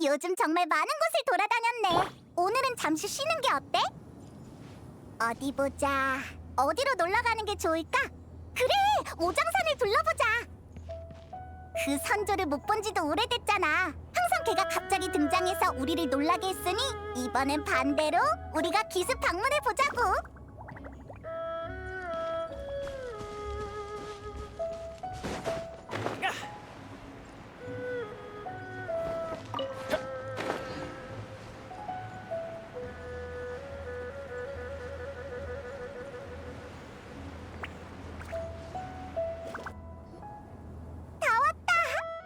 요즘 정말 많은 곳을 돌아다녔네. 오늘은 잠시 쉬는 게 어때? 어디 보자. 어디로 놀러 가는 게 좋을까? 그래, 오장산을 둘러보자. 그 선조를 못 본 지도 오래됐잖아. 항상 걔가 갑자기 등장해서 우리를 놀라게 했으니 이번엔 반대로 우리가 기습 방문해 보자고.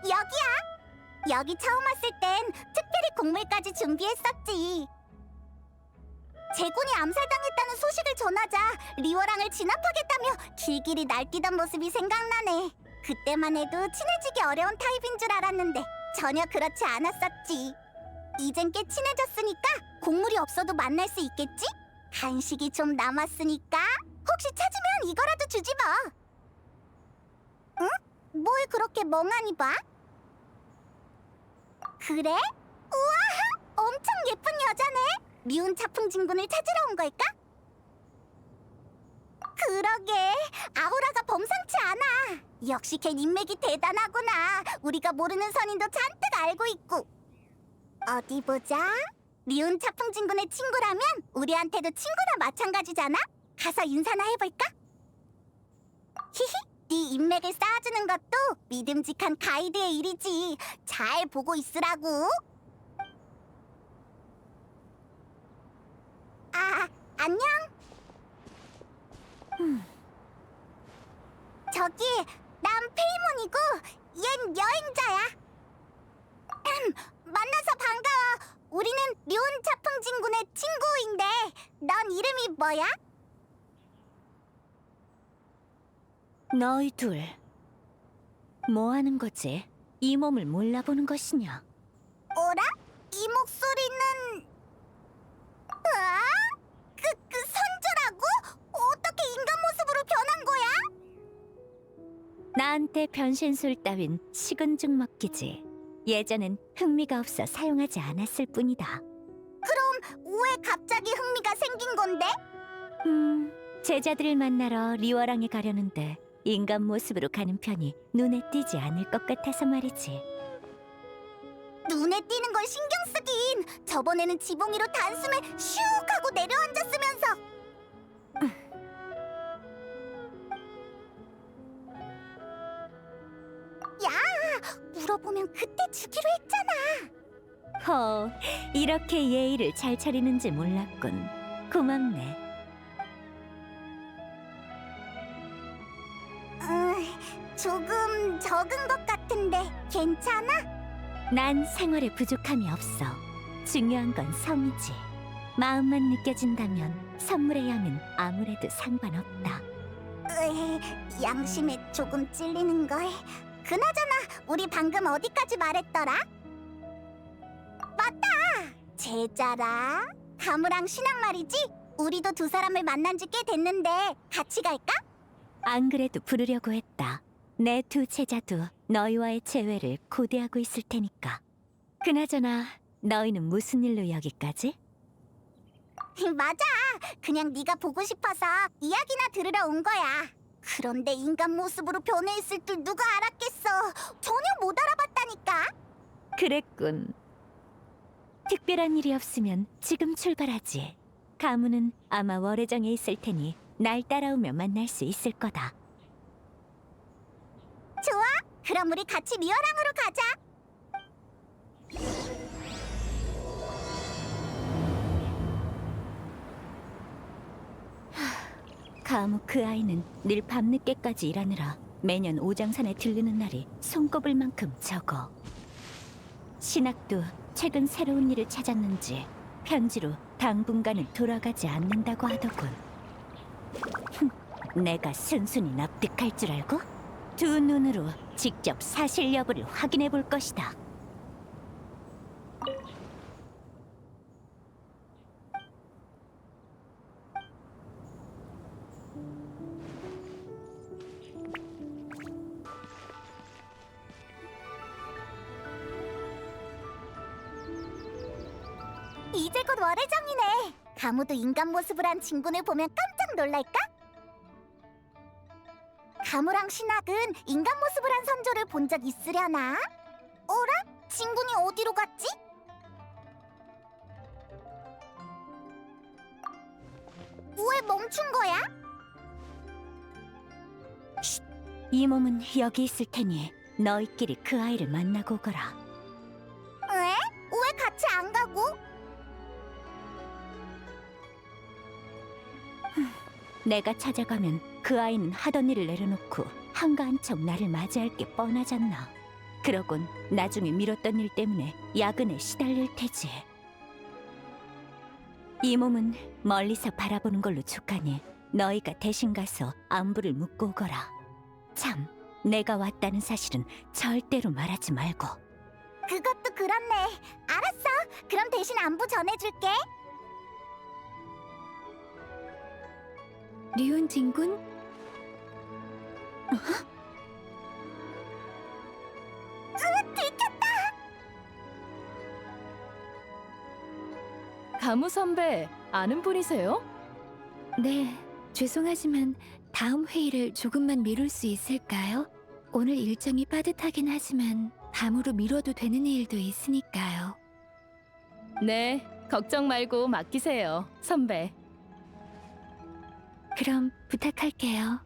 여기야. 여기 처음 왔을 땐 특별히 곡물까지 준비했었지. 제군이 암살당했다는 소식을 전하자 리워랑을 진압하겠다며 길길이 날뛰던 모습이 생각나네. 그때만 해도 친해지기 어려운 타입인 줄 알았는데 전혀 그렇지 않았었지. 이젠 꽤 친해졌으니까 곡물이 없어도 만날 수 있겠지? 간식이 좀 남았으니까 혹시 찾으면 이거라도 주지 뭐. 응? 뭘 그렇게 멍하니 봐? 그래? 우와! 엄청 예쁜 여자네! 미운 차풍진군을 찾으러 온 걸까? 그러게, 아우라가 범상치 않아. 역시 걔 인맥이 대단하구나. 우리가 모르는 선인도 잔뜩 알고 있고. 어디 보자. 미운 차풍진군의 친구라면 우리한테도 친구나 마찬가지잖아? 가서 인사나 해볼까? 히히! 네 인맥을 쌓아주는 것도 믿음직한 가이드의 일이지. 잘 보고 있으라고. 안녕. 저기, 난 페이몬이고 얜 여행자야. 만나서 반가워. 우리는 류온 차풍진군의 친구인데 넌 이름이 뭐야? 너희 둘, 뭐 하는 거지? 이 몸을 몰라보는 것이냐? 어라? 이 목소리는... 으아? 그 선조라고? 어떻게 인간 모습으로 변한 거야? 나한테 변신술 따윈 식은 죽 먹기지. 예전엔 흥미가 없어 사용하지 않았을 뿐이다. 그럼 왜 갑자기 흥미가 생긴 건데? 제자들을 만나러 리워랑에 가려는데 인간 모습으로 가는 편이 눈에 띄지 않을 것 같아서 말이지. 눈에 띄는 걸 신경 쓰긴. 저번에는 지붕 위로 단숨에 슉 하고 내려앉았으면서. 야, 물어보면 그때 주기로 했잖아. 허, 이렇게 예의를 잘 차리는지 몰랐군. 고맙네. 조금 적은 것 같은데 괜찮아? 난 생활에 부족함이 없어. 중요한 건 성이지. 마음만 느껴진다면 선물의 양은 아무래도 상관없다. 양심에 조금 찔리는걸. 그나저나 우리 방금 어디까지 말했더라? 맞다! 제자라. 가무랑 신앙 말이지? 우리도 두 사람을 만난 지 꽤 됐는데 같이 갈까? 안 그래도 부르려고 했다. 내 두 제자도 너희와의 재회를 고대하고 있을 테니까. 그나저나 너희는 무슨 일로 여기까지? 맞아. 그냥 네가 보고 싶어서 이야기나 들으러 온 거야. 그런데 인간 모습으로 변해 있을 줄 누가 알았겠어. 전혀 못 알아봤다니까. 그랬군. 특별한 일이 없으면 지금 출발하지. 가문은 아마 월해정에 있을 테니 날 따라오면 만날 수 있을 거다. 좋아. 그럼 우리 같이 리어랑으로 가자. 가무 그 아이는 늘 밤늦게까지 일하느라 매년 오장산에 들르는 날이 손꼽을 만큼 적어. 신학도 최근 새로운 일을 찾았는지 편지로 당분간은 돌아가지 않는다고 하더군. 내가 순순히 납득할 줄 알고 두 눈으로 직접 사실 여부를 확인해 볼 것이다. 이제 곧 월해정이네. 가무도 인간 모습을 한 진군을 보면 깜짝 놀랄까? 가무랑 신학은 인간 모습을 한 선조를 본 적 있으려나? 어라? 진군이 어디로 갔지? 왜 멈춘 거야? 이 몸은 여기 있을 테니 너희끼리 그 아이를 만나고 오거라. 왜? 왜 같이 안 가고? 내가 찾아가면 그 아이는 하던 일을 내려놓고 한가한 척 나를 맞이할 게 뻔하잖아. 그러곤 나중에 미뤘던 일 때문에 야근에 시달릴 테지. 이 몸은 멀리서 바라보는 걸로 족하니 너희가 대신 가서 안부를 묻고 오거라. 참, 내가 왔다는 사실은 절대로 말하지 말고. 그것도 그렇네. 알았어. 그럼 대신 안부 전해줄게. 류은 진군? 들켰다. 가무 선배, 아는 분이세요? 네, 죄송하지만 다음 회의를 조금만 미룰 수 있을까요? 오늘 일정이 빠듯하긴 하지만 밤으로 미뤄도 되는 일도 있으니까요. 네, 걱정 말고 맡기세요, 선배. 그럼 부탁할게요.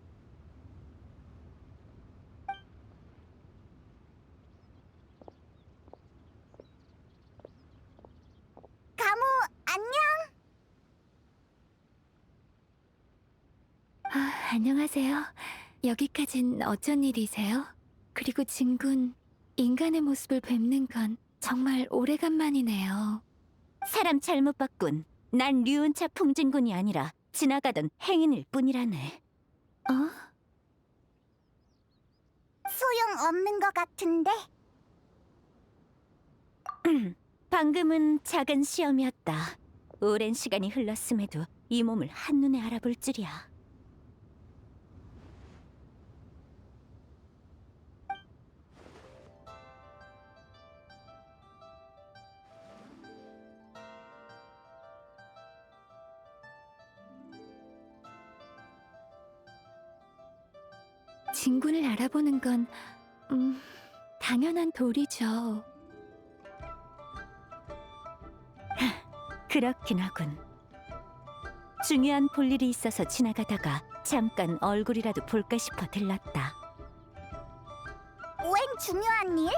가무, 안녕. 안녕하세요. 여기까진 어쩐 일이세요? 그리고 진군, 인간의 모습을 뵙는 건 정말 오래간만이네요. 사람 잘못 봤군. 난 류은차 풍진군이 아니라 지나가던 행인일 뿐이라네. 소용없는 것 같은데. 방금은 작은 시험이었다. 오랜 시간이 흘렀음에도 이 몸을 한눈에 알아볼 줄이야. 진군을 알아보는 건 당연한 도리죠. 그렇긴 하군. 중요한 볼일이 있어서 지나가다가 잠깐 얼굴이라도 볼까 싶어 들렀다. 웬 중요한 일?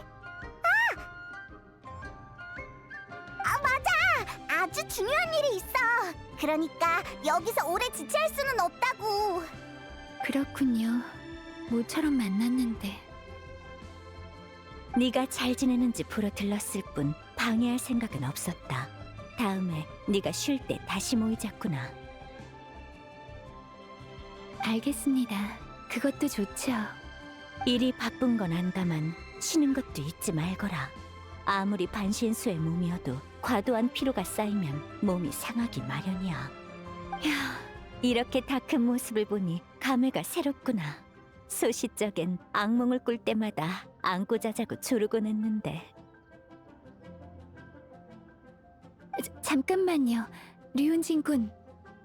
맞아! 아주 중요한 일이 있어. 그러니까 여기서 오래 지체할 수는 없다고. 그렇군요. 모처럼 만났는데. 네가 잘 지내는지 보러 들렀을 뿐 방해할 생각은 없었다. 다음에 네가 쉴 때 다시 모이자꾸나. 알겠습니다. 그것도 좋죠. 일이 바쁜 건 안다만 쉬는 것도 잊지 말거라. 아무리 반신수의 몸이어도 과도한 피로가 쌓이면 몸이 상하기 마련이야. 야, 이렇게 다 큰 모습을 보니 감회가 새롭구나. 소시적엔 악몽을 꿀 때마다 안고 자자고 조르곤 했는데. 잠깐만요. 류은진 군.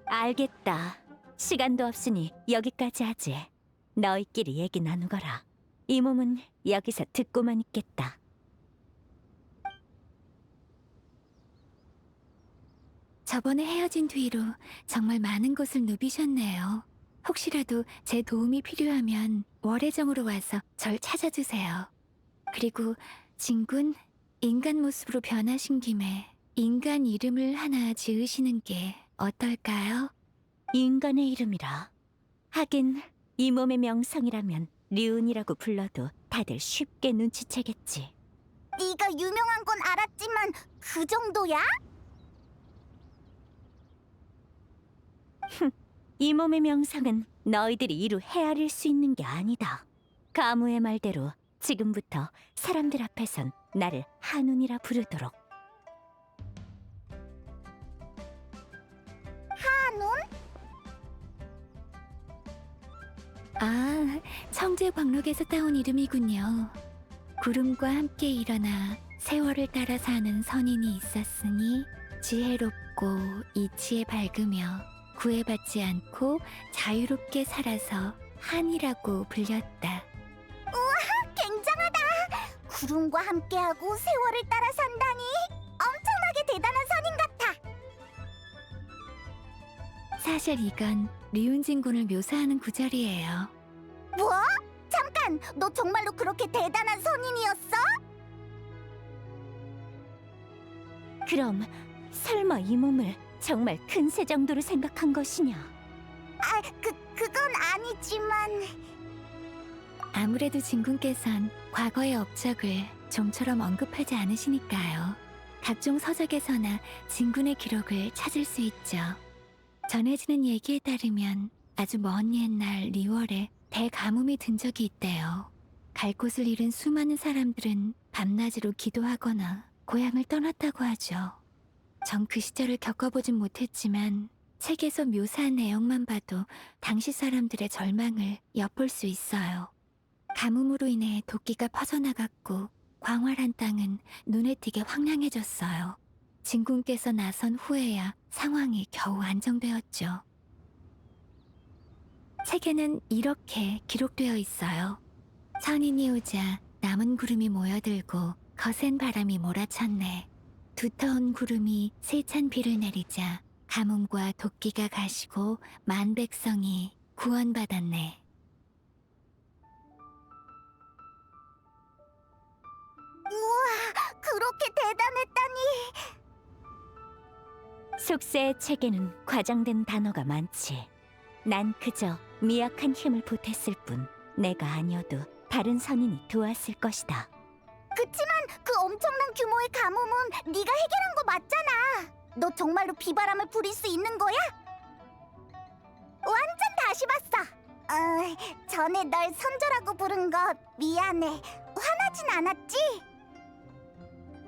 알겠다. 시간도 없으니 여기까지 하지. 너희끼리 얘기 나누거라. 이 몸은 여기서 듣고만 있겠다. 저번에 헤어진 뒤로 정말 많은 곳을 누비셨네요. 혹시라도 제 도움이 필요하면 월해정으로 와서 절 찾아주세요. 그리고 진군, 인간 모습으로 변하신 김에 인간 이름을 하나 지으시는 게 어떨까요? 인간의 이름이라. 하긴 이 몸의 명성이라면 류은이라고 불러도 다들 쉽게 눈치채겠지. 네가 유명한 건 알았지만 그 정도야? 이 몸의 명성은 너희들이 이루 헤아릴 수 있는 게 아니다. 가무의 말대로 지금부터 사람들 앞에선 나를 한운이라 부르도록. 한운? 아, 청제광록에서 따온 이름이군요. 구름과 함께 일어나 세월을 따라 사는 선인이 있었으니 지혜롭고 이치에 밝으며 구애받지 않고 자유롭게 살아서 한이라고 불렸다. 굉장하다. 구름과 함께하고 세월을 따라 산다니 엄청나게 대단한 선인 같아. 사실 이건 류운진군을 묘사하는 구절이에요. 뭐? 잠깐, 너 정말로 그렇게 대단한 선인이었어? 그럼 설마 이 몸을 정말 큰 새 정도로 생각한 것이냐? 아, 그건 아니지만. 아무래도 진군께선 과거의 업적을 좀처럼 언급하지 않으시니까요. 각종 서적에서나 진군의 기록을 찾을 수 있죠. 전해지는 얘기에 따르면 아주 먼 옛날 리월에 대가뭄이 든 적이 있대요. 갈 곳을 잃은 수많은 사람들은 밤낮으로 기도하거나 고향을 떠났다고 하죠. 전 그 시절을 겪어보진 못했지만 책에서 묘사한 내용만 봐도 당시 사람들의 절망을 엿볼 수 있어요. 가뭄으로 인해 도끼가 퍼져나갔고 광활한 땅은 눈에 띄게 황량해졌어요. 진군께서 나선 후에야 상황이 겨우 안정되었죠. 책에는 이렇게 기록되어 있어요. 선인이 오자 남은 구름이 모여들고 거센 바람이 몰아쳤네. 두터운 구름이 세찬 비를 내리자 가뭄과 도끼가 가시고 만백성이 구원받았네. 우와, 그렇게 대단했다니. 속세의 책에는 과장된 단어가 많지. 난 그저 미약한 힘을 보탰을 뿐 내가 아니어도 다른 선인이 도왔을 것이다. 그치만 그 엄청난 규모의 가뭄은 네가 해결한 거 맞잖아. 너 정말로 비바람을 부릴 수 있는 거야? 완전 다시 봤어. 전에 널 선조라고 부른 거 미안해. 화나진 않았지?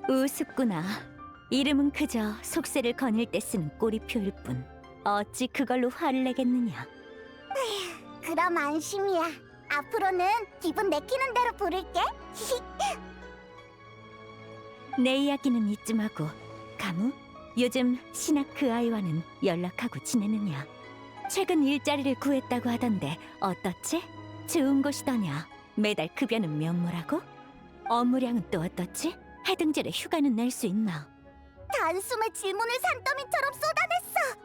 우습구나. 이름은 그저 속세를 거닐 때 쓰는 꼬리표일 뿐 어찌 그걸로 화를 내겠느냐. 그럼 안심이야. 앞으로는 기분 내키는 대로 부를게. 내 이야기는 이쯤하고 가무? 요즘 신학 그 아이와는 연락하고 지내느냐? 최근 일자리를 구했다고 하던데 어떻지? 좋은 곳이더냐? 매달 급여는 면무라고? 업무량은 또 어떻지? 해등절에 휴가는 낼 수 있나? 단숨에 질문을 산더미처럼 쏟아냈어.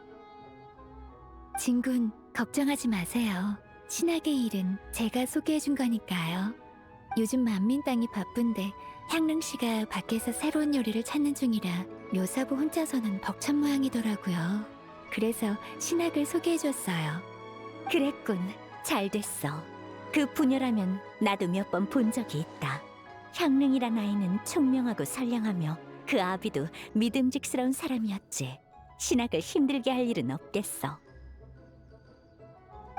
진군, 걱정하지 마세요. 신학의 일은 제가 소개해준 거니까요. 요즘 만민땅이 바쁜데 향릉 씨가 밖에서 새로운 요리를 찾는 중이라 묘사부 혼자서는 벅찬 모양이더라고요. 그래서 신학을 소개해줬어요. 그랬군. 잘 됐어. 그 부녀라면 나도 몇 번 본 적이 있다. 향릉이란 아이는 총명하고 선량하며 그 아비도 믿음직스러운 사람이었지. 신학을 힘들게 할 일은 없겠어.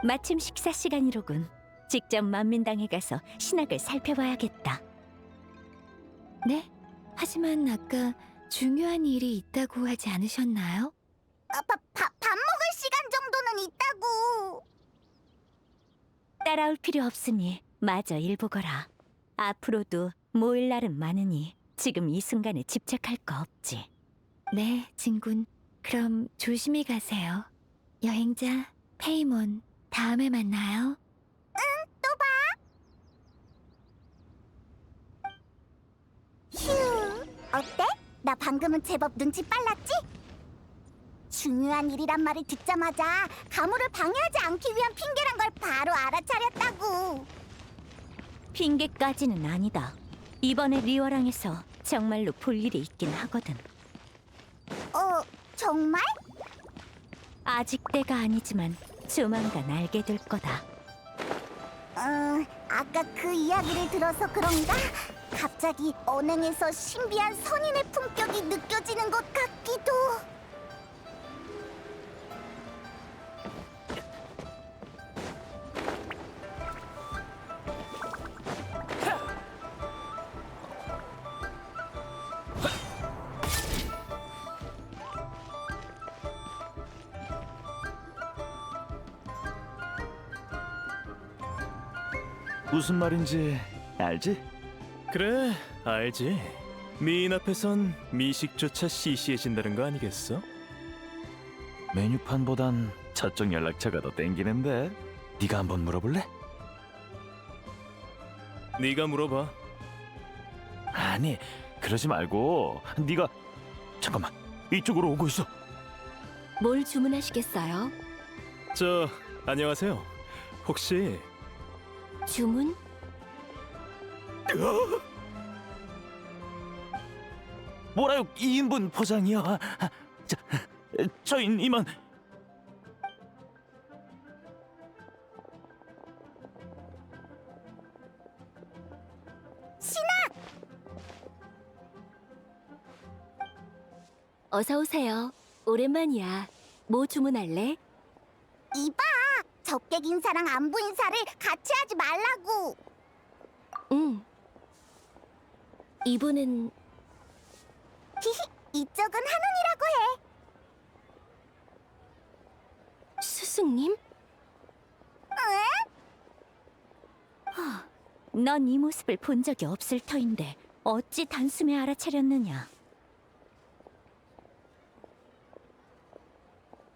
마침 식사 시간이로군. 직접 만민당에 가서 신학을 살펴봐야겠다. 네? 하지만 아까 중요한 일이 있다고 하지 않으셨나요? 밥 먹을 시간 정도는 있다고. 따라올 필요 없으니 마저 일 보거라. 앞으로도 모일 날은 많으니 지금 이 순간에 집착할 거 없지. 네, 진군. 그럼 조심히 가세요. 여행자, 페이몬, 다음에 만나요. 휴, 어때? 나 방금은 제법 눈치 빨랐지? 중요한 일이란 말을 듣자마자 가물을 방해하지 않기 위한 핑계란 걸 바로 알아차렸다고. 핑계까지는 아니다. 이번에 리워랑에서 정말로 볼 일이 있긴 하거든. 정말? 아직 때가 아니지만 조만간 알게 될 거다. 아까 그 이야기를 들어서 그런가? 갑자기 언행에서 신비한 선인의 품격이 느껴지는 것 같기도. 무슨 말인지 알지? 그래, 알지. 미인 앞에선 미식조차 시시해진다는 거 아니겠어? 메뉴판보단 저쪽 연락처가 더 땡기는데. 네가 한번 물어볼래? 네가 물어봐. 아니, 그러지 말고 네가. 잠깐만, 이쪽으로 오고 있어. 뭘 주문하시겠어요? 저 안녕하세요. 혹시 주문? 뭐라요? 2인분 포장이요. 저인 이만. 어서 오세요. 오랜만이야. 뭐 주문할래? 이봐, 적객 인사랑 안부 인사를 같이 하지 말라고. 응. 이분은 히히, 이쪽은 한운이라고 해. 스승님? 응? 넌 이 모습을 본 적이 없을 터인데 어찌 단숨에 알아차렸느냐?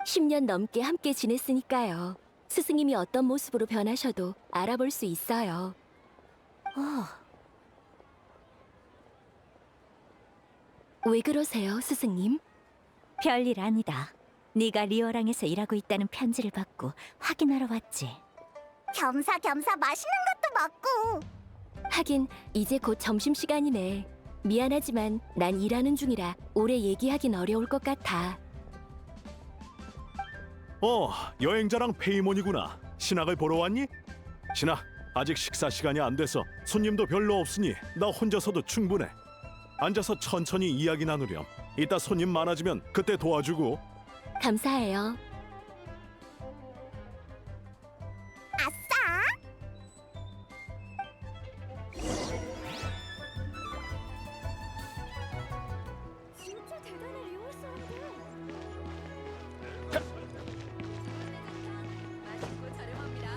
10년 넘게 함께 지냈으니까요. 스승님이 어떤 모습으로 변하셔도 알아볼 수 있어요. 왜 그러세요, 스승님? 별일 아니다. 네가 리어랑에서 일하고 있다는 편지를 받고 확인하러 왔지. 겸사겸사 맛있는 것도 먹고. 하긴 이제 곧 점심시간이네. 미안하지만 난 일하는 중이라 오래 얘기하긴 어려울 것 같아. 여행자랑 페이몬이구나. 신학을 보러 왔니? 신학, 아직 식사 시간이 안 돼서 손님도 별로 없으니 나 혼자서도 충분해. 앉아서 천천히 이야기 나누렴. 이따 손님 많아지면 그때 도와주고. 감사해요. 아싸! 진짜 대단해, 리월 사람들. 맛있고 저렴합니다.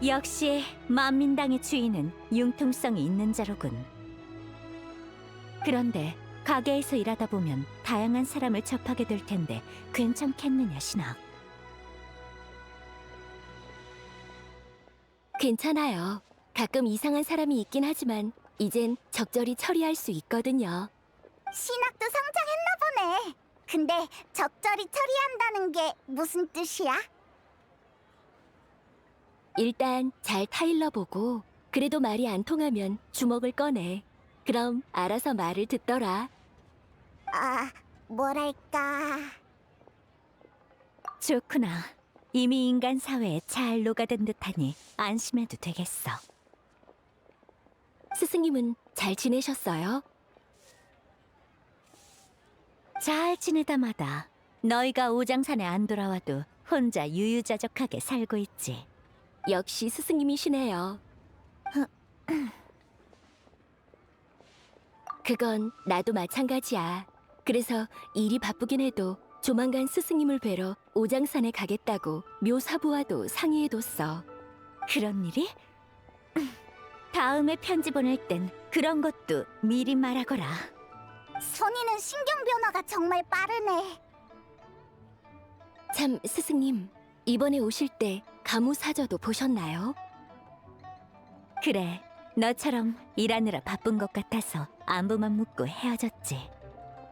역시 만민당의 주인은 융통성이 있는 자로군. 그런데 가게에서 일하다 보면 다양한 사람을 접하게 될 텐데 괜찮겠느냐, 신학? 괜찮아요. 가끔 이상한 사람이 있긴 하지만 이젠 적절히 처리할 수 있거든요. 신학도 성장했나 보네. 근데 적절히 처리한다는 게 무슨 뜻이야? 일단 잘 타일러 보고 그래도 말이 안 통하면 주먹을 꺼내. 그럼 알아서 말을 듣더라. 아, 뭐랄까. 좋구나. 이미 인간 사회에 잘 녹아든 듯하니 안심해도 되겠어. 스승님은 잘 지내셨어요? 잘 지내다마다 너희가 오장산에 안 돌아와도 혼자 유유자적하게 살고 있지. 역시 스승님이시네요. 그건 나도 마찬가지야. 그래서 일이 바쁘긴 해도 조만간 스승님을 뵈러 오장산에 가겠다고 묘사부와도 상의해뒀어. 그런 일이? 다음에 편지 보낼 땐 그런 것도 미리 말하거라. 선이는 신경 변화가 정말 빠르네. 참, 스승님, 이번에 오실 때 가무사저도 보셨나요? 그래, 너처럼 일하느라 바쁜 것 같아서 안부만 묻고 헤어졌지.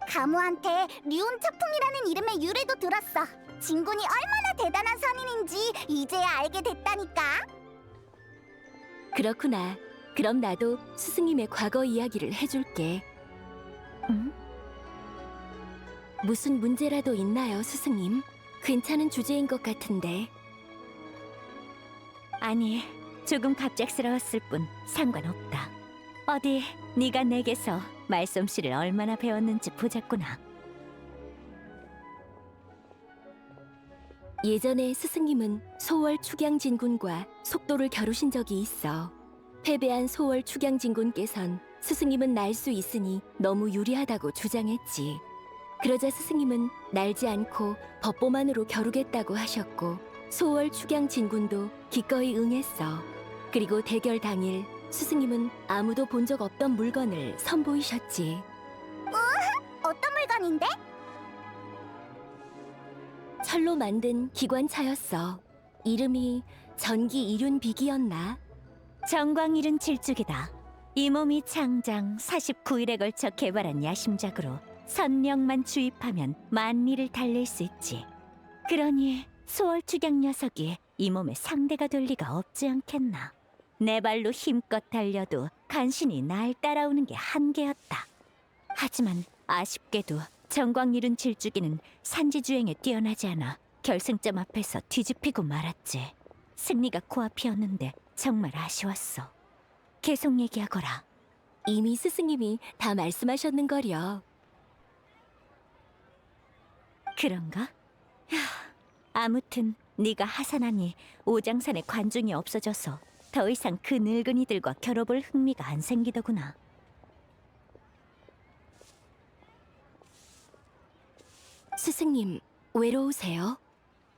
가무한테 류온 차풍이라는 이름의 유래도 들었어. 진군이 얼마나 대단한 선인인지 이제야 알게 됐다니까. 그렇구나. 그럼 나도 스승님의 과거 이야기를 해줄게. 응? 무슨 문제라도 있나요, 스승님? 괜찮은 주제인 것 같은데. 아니, 조금 갑작스러웠을 뿐 상관없다. 어디 네가 내게서 말솜씨를 얼마나 배웠는지 보자꾸나. 예전에 스승님은 소월 축양진군과 속도를 겨루신 적이 있어. 패배한 소월 축양진군께선 스승님은 날 수 있으니 너무 유리하다고 주장했지. 그러자 스승님은 날지 않고 법보만으로 겨루겠다고 하셨고 소월 축양진군도 기꺼이 응했어. 그리고 대결 당일 스승님은 아무도 본 적 없던 물건을 선보이셨지. 어떤 물건인데? 철로 만든 기관차였어. 이름이 전기 이륜 비기였나? 정광일은 질죽이다. 이 몸이 창장 49일에 걸쳐 개발한 야심작으로 선명만 주입하면 만리를 달릴 수 있지. 그러니 소월축양 녀석이 이 몸의 상대가 될 리가 없지 않겠나. 내 발로 힘껏 달려도 간신히 날 따라오는 게 한계였다. 하지만 아쉽게도 정광일은 질주기는 산지주행에 뛰어나지 않아 결승점 앞에서 뒤집히고 말았지. 승리가 코앞이었는데 정말 아쉬웠어. 계속 얘기하거라. 이미 스승님이 다 말씀하셨는걸요. 그런가? 야, 아무튼 네가 하산하니 오장산에 관중이 없어져서 더 이상 그 늙은이들과 겨뤄볼 흥미가 안 생기더구나. 스승님, 외로우세요?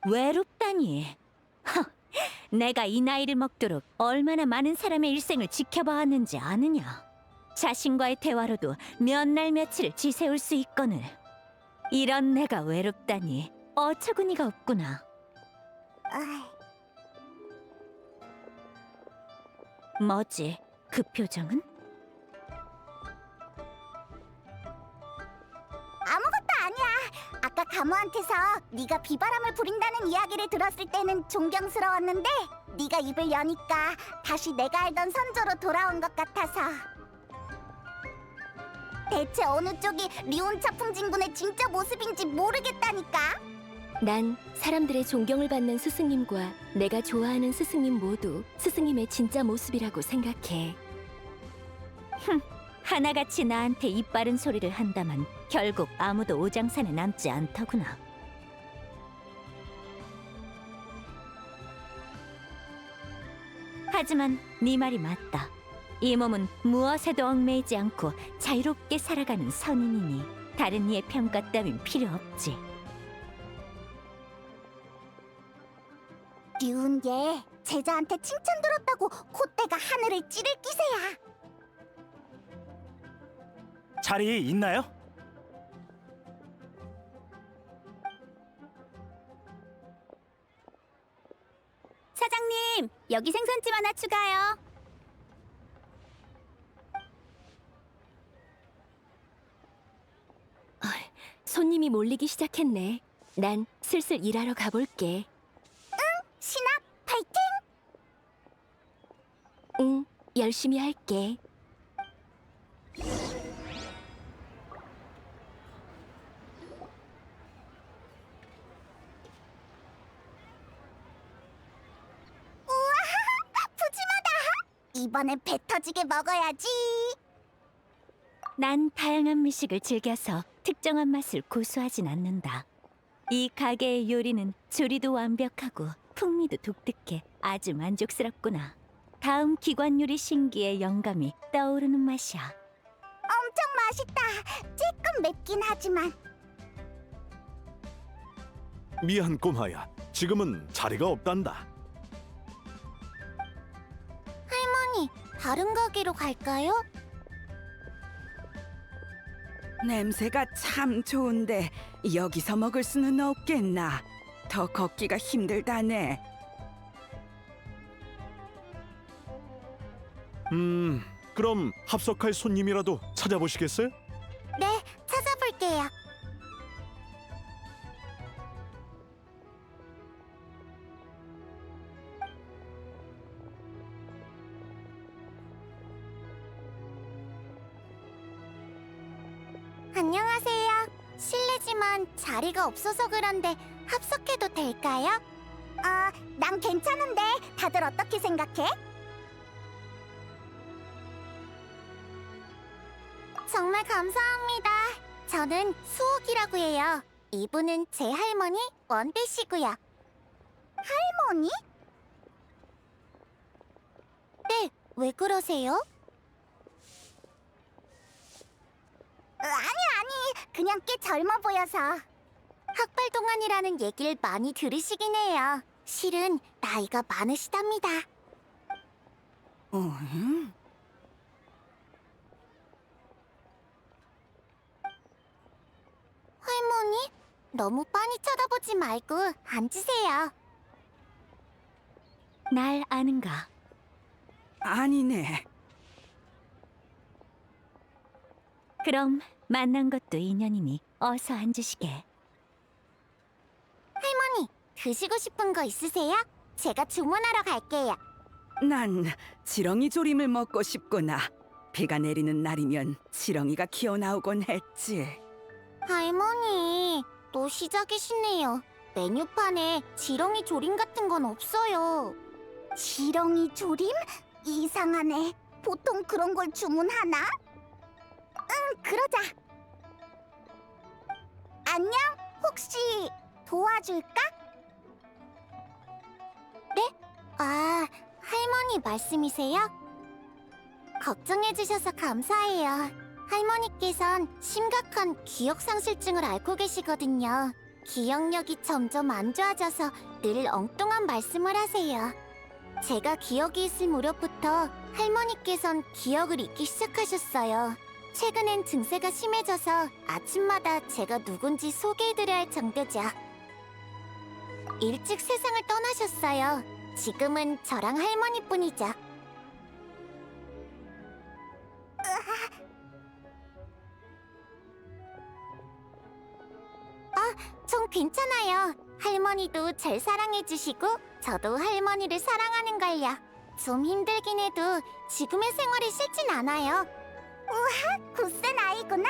외롭다니. 허, 내가 이 나이를 먹도록 얼마나 많은 사람의 일생을 지켜봐왔는지 아느냐. 자신과의 대화로도 몇 날 며칠을 지새울 수 있거늘. 이런 내가 외롭다니 어처구니가 없구나. 아이, 뭐지? 그 표정은? 아무것도 아니야. 아까 가무한테서 네가 비바람을 부린다는 이야기를 들었을 때는 존경스러웠는데 네가 입을 여니까 다시 내가 알던 선조로 돌아온 것 같아서. 대체 어느 쪽이 리온차 풍진군의 진짜 모습인지 모르겠다니까. 난 사람들의 존경을 받는 스승님과 내가 좋아하는 스승님 모두 스승님의 진짜 모습이라고 생각해. 하나같이 나한테 입 바른 소리를 한다만 결국 아무도 오장산에 남지 않더구나. 하지만 네 말이 맞다. 이 몸은 무엇에도 얽매이지 않고 자유롭게 살아가는 선인이니 다른 이의 평가 따윈 필요 없지. 류은 얘 제자한테 칭찬 들었다고 콧대가 하늘을 찌를 기세야. 자리에 있나요? 사장님, 여기 생선찜 하나 추가요. 손님이 몰리기 시작했네. 난 슬슬 일하러 가볼게. 신압 파이팅! 응, 열심히 할게. 푸짐하다. 이번엔 배 터지게 먹어야지. 난 다양한 미식을 즐겨서 특정한 맛을 고수하진 않는다. 이 가게의 요리는 조리도 완벽하고 풍미도 독특해 아주 만족스럽구나. 다음 기관 요리 신기의 영감이 떠오르는 맛이야. 엄청 맛있다. 조금 맵긴 하지만. 미안 꼬마야. 지금은 자리가 없단다. 할머니, 다른 가게로 갈까요? 냄새가 참 좋은데 여기서 먹을 수는 없겠나? 더 걷기가 힘들다네. 그럼 합석할 손님이라도 찾아보시겠어요? 네, 찾아볼게요. 안녕하세요. 실례지만 자리가 없어서 그런데 합석해도 될까요? 난 괜찮은데 다들 어떻게 생각해? 정말 감사합니다. 저는 수옥이라고 해요. 이분은 제 할머니 원대시고요. 할머니? 네, 왜 그러세요? 아니, 그냥 꽤 젊어 보여서. 학발 동안이라는 얘기를 많이 들으시긴 해요. 실은 나이가 많으시답니다. 응? 할머니, 너무 빤히 쳐다보지 말고 앉으세요. 날 아는가? 아니네. 그럼 만난 것도 인연이니 어서 앉으시게. 할머니, 드시고 싶은 거 있으세요? 제가 주문하러 갈게요. 난 지렁이 조림을 먹고 싶구나. 비가 내리는 날이면 지렁이가 기어나오곤 했지. 할머니, 또 시작이시네요. 메뉴판에 지렁이 조림 같은 건 없어요. 지렁이 조림? 이상하네. 보통 그런 걸 주문하나? 응, 그러자. 안녕? 혹시 도와줄까? 네? 아, 할머니 말씀이세요? 걱정해주셔서 감사해요. 할머니께선 심각한 기억상실증을 앓고 계시거든요. 기억력이 점점 안 좋아져서 늘 엉뚱한 말씀을 하세요. 제가 기억이 있을 무렵부터 할머니께선 기억을 잊기 시작하셨어요. 최근엔 증세가 심해져서 아침마다 제가 누군지 소개해드려야 할 정도죠. 일찍 세상을 떠나셨어요. 지금은 저랑 할머니뿐이죠. 전 괜찮아요. 할머니도 절 사랑해주시고 저도 할머니를 사랑하는걸요. 좀 힘들긴 해도 지금의 생활이 싫진 않아요. 우와, 굳센 아이구나.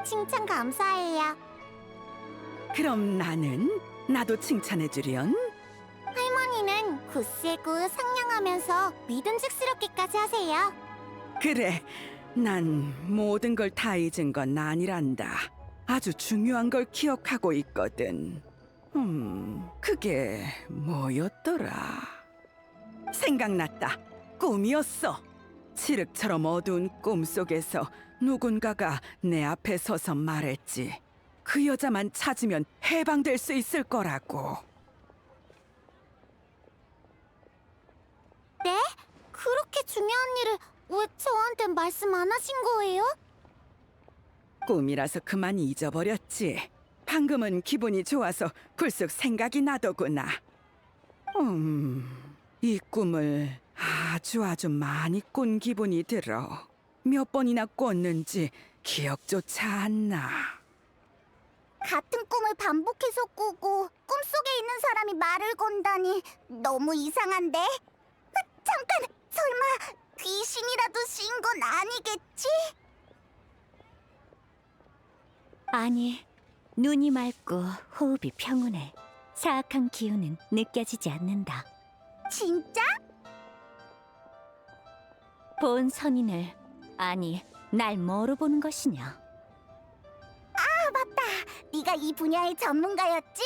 칭찬 감사해요. 그럼 나도 칭찬해주련? 할머니는 굳세고 상냥하면서 믿음직스럽기까지 하세요. 그래, 난 모든 걸 다 잊은 건 아니란다. 아주 중요한 걸 기억하고 있거든. 그게 뭐였더라? 생각났다. 꿈이었어. 칠흑처럼 어두운 꿈 속에서 누군가가 내 앞에 서서 말했지. 그 여자만 찾으면 해방될 수 있을 거라고. 네? 그렇게 중요한 일을 왜 저한테 말씀 안 하신 거예요? 꿈이라서 그만 잊어버렸지. 방금은 기분이 좋아서 불쑥 생각이 나더구나. 이 꿈을 아주 많이 꾼 기분이 들어. 몇 번이나 꿨는지 기억조차 안 나. 같은 꿈을 반복해서 꾸고 꿈속에 있는 사람이 말을 건다니 너무 이상한데? 잠깐! 설마 귀신이라도 씌인 건 아니겠지? 아니, 눈이 맑고 호흡이 평온해. 사악한 기운은 느껴지지 않는다. 진짜? 본 선인을, 아니, 날 뭐로 보는 것이냐? 맞다. 네가 이 분야의 전문가였지?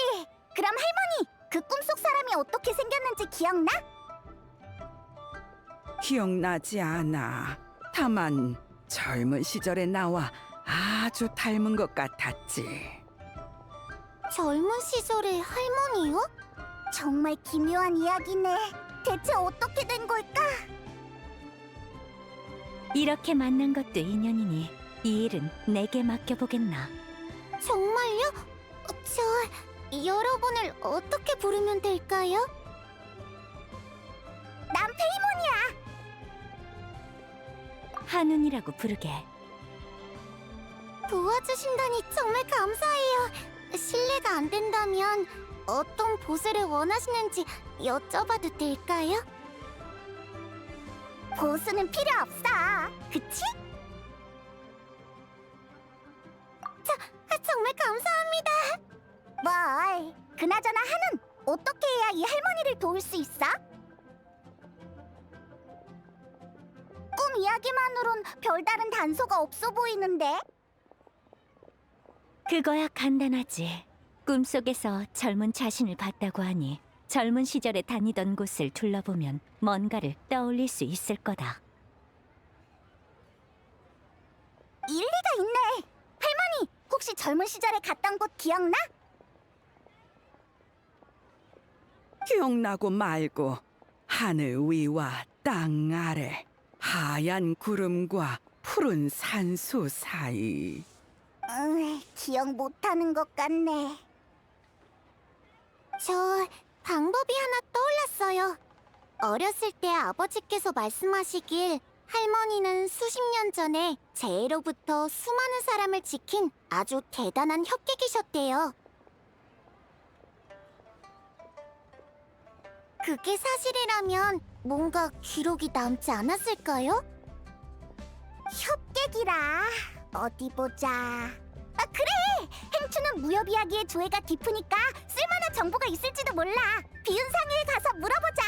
그럼 할머니, 그 꿈속 사람이 어떻게 생겼는지 기억나? 기억나지 않아. 다만 젊은 시절의 나와 아주 닮은 것 같았지. 젊은 시절의 할머니요? 정말 기묘한 이야기네. 대체 어떻게 된 걸까? 이렇게 만난 것도 인연이니 이 일은 내게 맡겨보겠나. 정말요? 저 여러분을 어떻게 부르면 될까요? 난 페이몬이야. 한운이라고 부르게. 도와주신다니 정말 감사해요. 실례가 안 된다면 어떤 보수를 원하시는지 여쭤봐도 될까요? 보수는 필요 없어. 그치? 정말 감사합니다. 뭘? 그나저나 한은 어떻게 해야 이 할머니를 도울 수 있어? 꿈 이야기만으론 별다른 단서가 없어 보이는데? 그거야 간단하지. 꿈속에서 젊은 자신을 봤다고 하니 젊은 시절에 다니던 곳을 둘러보면 뭔가를 떠올릴 수 있을 거다. 일리가 있네. 할머니, 혹시 젊은 시절에 갔던 곳 기억나? 기억나고 말고 하늘 위와 땅 아래 하얀 구름과 푸른 산수 사이. 기억 못하는 것 같네. 저 방법이 하나 떠올랐어요. 어렸을 때 아버지께서 말씀하시길 할머니는 수십 년 전에 재해로부터 수많은 사람을 지킨 아주 대단한 협객이셨대요. 그게 사실이라면 뭔가 기록이 남지 않았을까요? 협객이라 어디 보자. 그래! 행추는 무협 이야기의 조예가 깊으니까 쓸만한 정보가 있을지도 몰라. 비운상회에 가서 물어보자.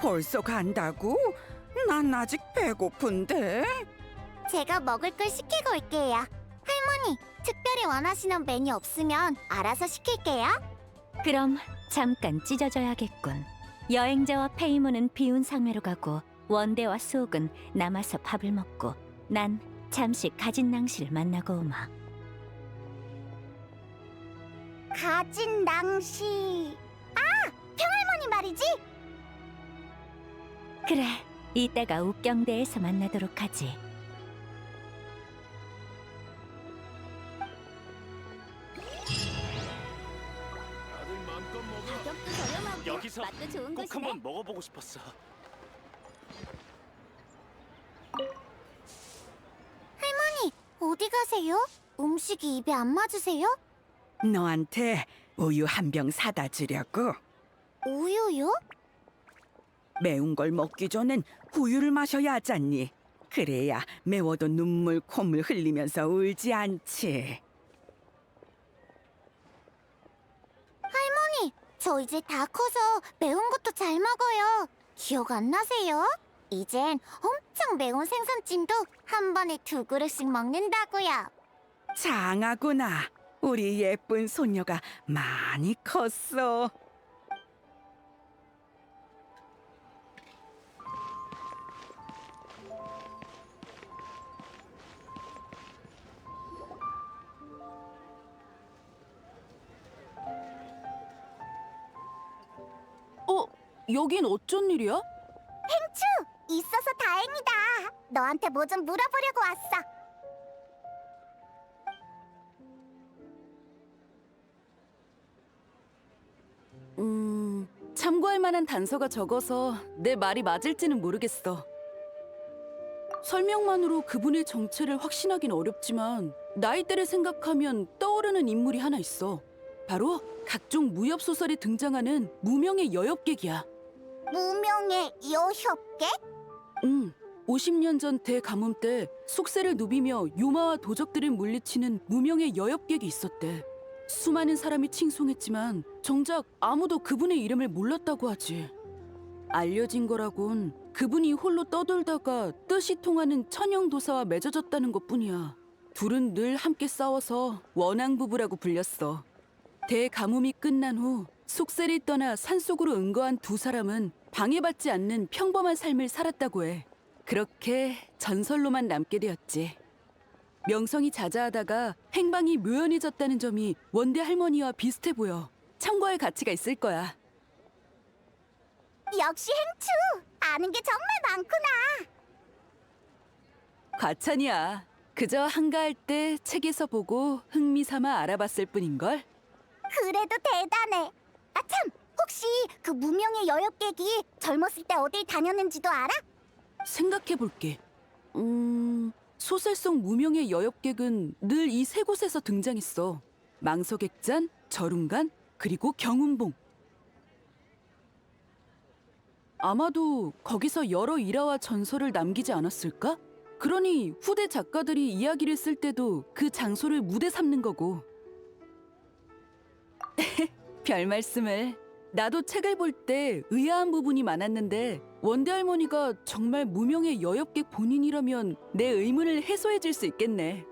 벌써 간다고? 난 아직 배고픈데. 제가 먹을 걸 시키고 올게요. 할머니, 특별히 원하시는 메뉴 없으면 알아서 시킬게요. 그럼 잠깐 찢어져야겠군. 여행자와 페이몬은 비운 상회로 가고 원대와 수옥은 남아서 밥을 먹고 난 잠시 가진 낭시를 만나고 오마. 가진 낭시. 아! 평할머니 말이지? 그래, 이따가 욱경대에서 만나도록 하지. 다들 마음껏 먹어. 가격도 저렴하고 여기서 맛도 좋은 꼭 곳이네. 한번 먹어보고 싶었어. 어디 가세요? 음식이 입에 안 맞으세요? 너한테 우유 한 병 사다 주려고. 우유요? 매운 걸 먹기 전엔 우유를 마셔야 하잖니. 그래야 매워도 눈물 콧물 흘리면서 울지 않지. 저 이제 다 커서 매운 것도 잘 먹어요. 기억 안 나세요? 이젠 엄청 매운 생선찜도 한 번에 2그릇씩 먹는다고요. 장하구나. 우리 예쁜 손녀가 많이 컸어. 여긴 어쩐 일이야? 행추! 있어서 다행이다. 너한테 뭐 좀 물어보려고 왔어. 참고할 만한 단서가 적어서 내 말이 맞을지는 모르겠어. 설명만으로 그분의 정체를 확신하긴 어렵지만 나이대를 생각하면 떠오르는 인물이 하나 있어. 바로 각종 무협 소설에 등장하는 무명의 여협객이야. 무명의 여협객? 50년 전 대가뭄 때 속세를 누비며 요마와 도적들을 물리치는 무명의 여협객이 있었대. 수많은 사람이 칭송했지만 정작 아무도 그분의 이름을 몰랐다고 하지. 알려진 거라곤 그분이 홀로 떠돌다가 뜻이 통하는 천영도사와 맺어졌다는 것뿐이야. 둘은 늘 함께 싸워서 원앙부부라고 불렸어. 대가뭄이 끝난 후 속세를 떠나 산속으로 응거한 두 사람은 방해받지 않는 평범한 삶을 살았다고 해. 그렇게 전설로만 남게 되었지. 명성이 자자하다가 행방이 묘연해졌다는 점이 원대 할머니와 비슷해 보여. 참고할 가치가 있을 거야. 역시 행추! 아는 게 정말 많구나. 과찬이야. 그저 한가할 때 책에서 보고 흥미삼아 알아봤을 뿐인걸. 그래도 대단해. 아 참! 혹시 그 무명의 여협객이 젊었을 때 어딜 다녔는지도 알아? 생각해볼게. 소설 속 무명의 여협객은 늘 이 세 곳에서 등장했어. 망서객잔, 절운간, 그리고 경운봉. 아마도 거기서 여러 일화와 전설을 남기지 않았을까? 그러니 후대 작가들이 이야기를 쓸 때도 그 장소를 무대 삼는 거고. 별 말씀을. 나도 책을 볼 때 의아한 부분이 많았는데 원대 할머니가 정말 무명의 여협객 본인이라면 내 의문을 해소해 줄 수 있겠네.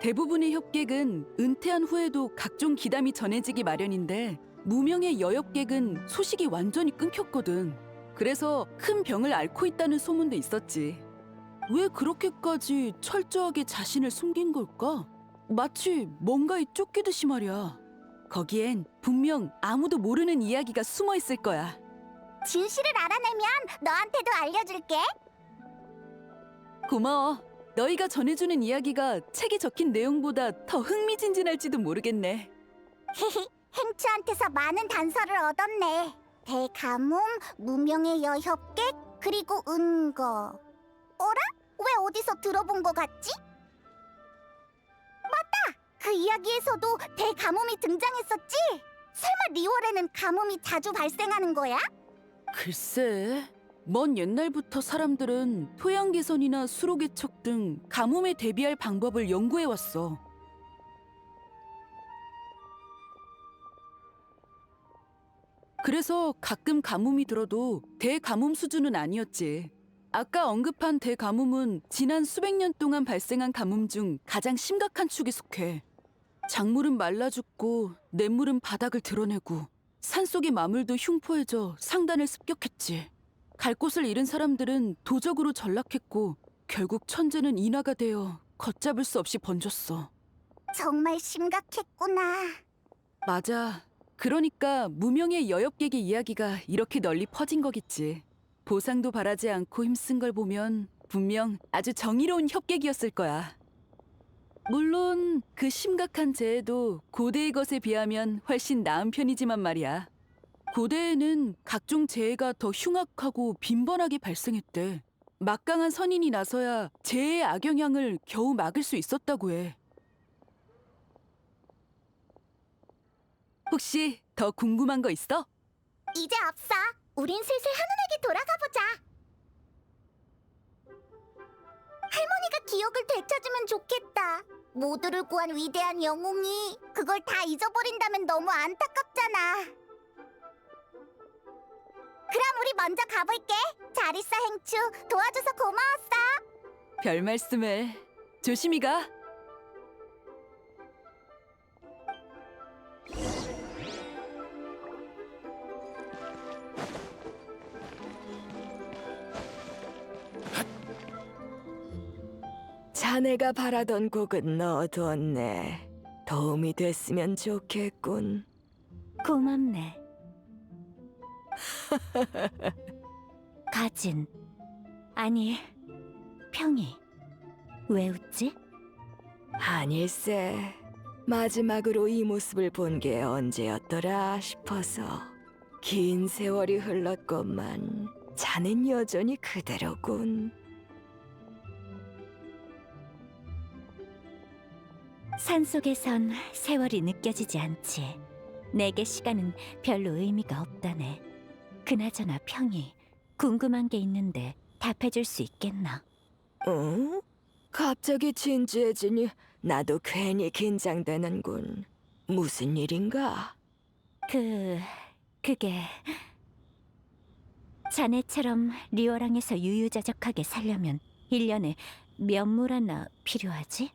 대부분의 협객은 은퇴한 후에도 각종 기담이 전해지기 마련인데 무명의 여협객은 소식이 완전히 끊겼거든. 그래서 큰 병을 앓고 있다는 소문도 있었지. 왜 그렇게까지 철저하게 자신을 숨긴 걸까? 마치 뭔가에 쫓기듯이 말이야. 거기엔 분명 아무도 모르는 이야기가 숨어 있을 거야. 진실을 알아내면 너한테도 알려줄게. 고마워. 너희가 전해주는 이야기가 책에 적힌 내용보다 더 흥미진진할지도 모르겠네. 행추한테서 많은 단서를 얻었네. 대가뭄, 무명의 여협객, 그리고 은거. 어라? 왜 어디서 들어본 것 같지? 맞다! 그 이야기에서도 대가뭄이 등장했었지? 설마 리월에는 가뭄이 자주 발생하는 거야? 글쎄, 먼 옛날부터 사람들은 토양 개선이나 수로 개척 등 가뭄에 대비할 방법을 연구해왔어. 그래서 가끔 가뭄이 들어도 대가뭄 수준은 아니었지. 아까 언급한 대가뭄은 지난 수백 년 동안 발생한 가뭄 중 가장 심각한 축에 속해. 작물은 말라 죽고 냇물은 바닥을 드러내고 산속의 마물도 흉포해져 상단을 습격했지. 갈 곳을 잃은 사람들은 도적으로 전락했고 결국 천재는 인하가 되어 걷잡을 수 없이 번졌어. 정말 심각했구나. 맞아. 그러니까 무명의 여엽객의 이야기가 이렇게 널리 퍼진 거겠지. 보상도 바라지 않고 힘쓴 걸 보면 분명 아주 정의로운 협객이었을 거야. 물론 그 심각한 재해도 고대의 것에 비하면 훨씬 나은 편이지만 말이야. 고대에는 각종 재해가 더 흉악하고 빈번하게 발생했대. 막강한 선인이 나서야 재해의 악영향을 겨우 막을 수 있었다고 해. 혹시 더 궁금한 거 있어? 이제 없어. 우린 슬슬 한운에게 돌아가 보자. 할머니가 기억을 되찾으면 좋겠다. 모두를 구한 위대한 영웅이 그걸 다 잊어버린다면 너무 안타깝잖아. 그럼 우리 먼저 가볼게. 잘 있어, 행추. 도와줘서 고마웠어. 별 말씀을. 조심히 가. 자네가 바라던 곡은 넣어두었네. 도움이 됐으면 좋겠군. 고맙네. 가진. 아니, 평이. 왜 웃지? 아닐세. 마지막으로 이 모습을 본 게 언제였더라 싶어서. 긴 세월이 흘렀건만 자넨 여전히 그대로군. 산속에선 세월이 느껴지지 않지. 내게 시간은 별로 의미가 없다네. 그나저나 평이 궁금한 게 있는데 답해줄 수 있겠나? 응? 갑자기 진지해지니 나도 괜히 긴장되는군. 무슨 일인가? 그게 자네처럼 리오랑에서 유유자적하게 살려면 1년에 몇 물 하나 필요하지?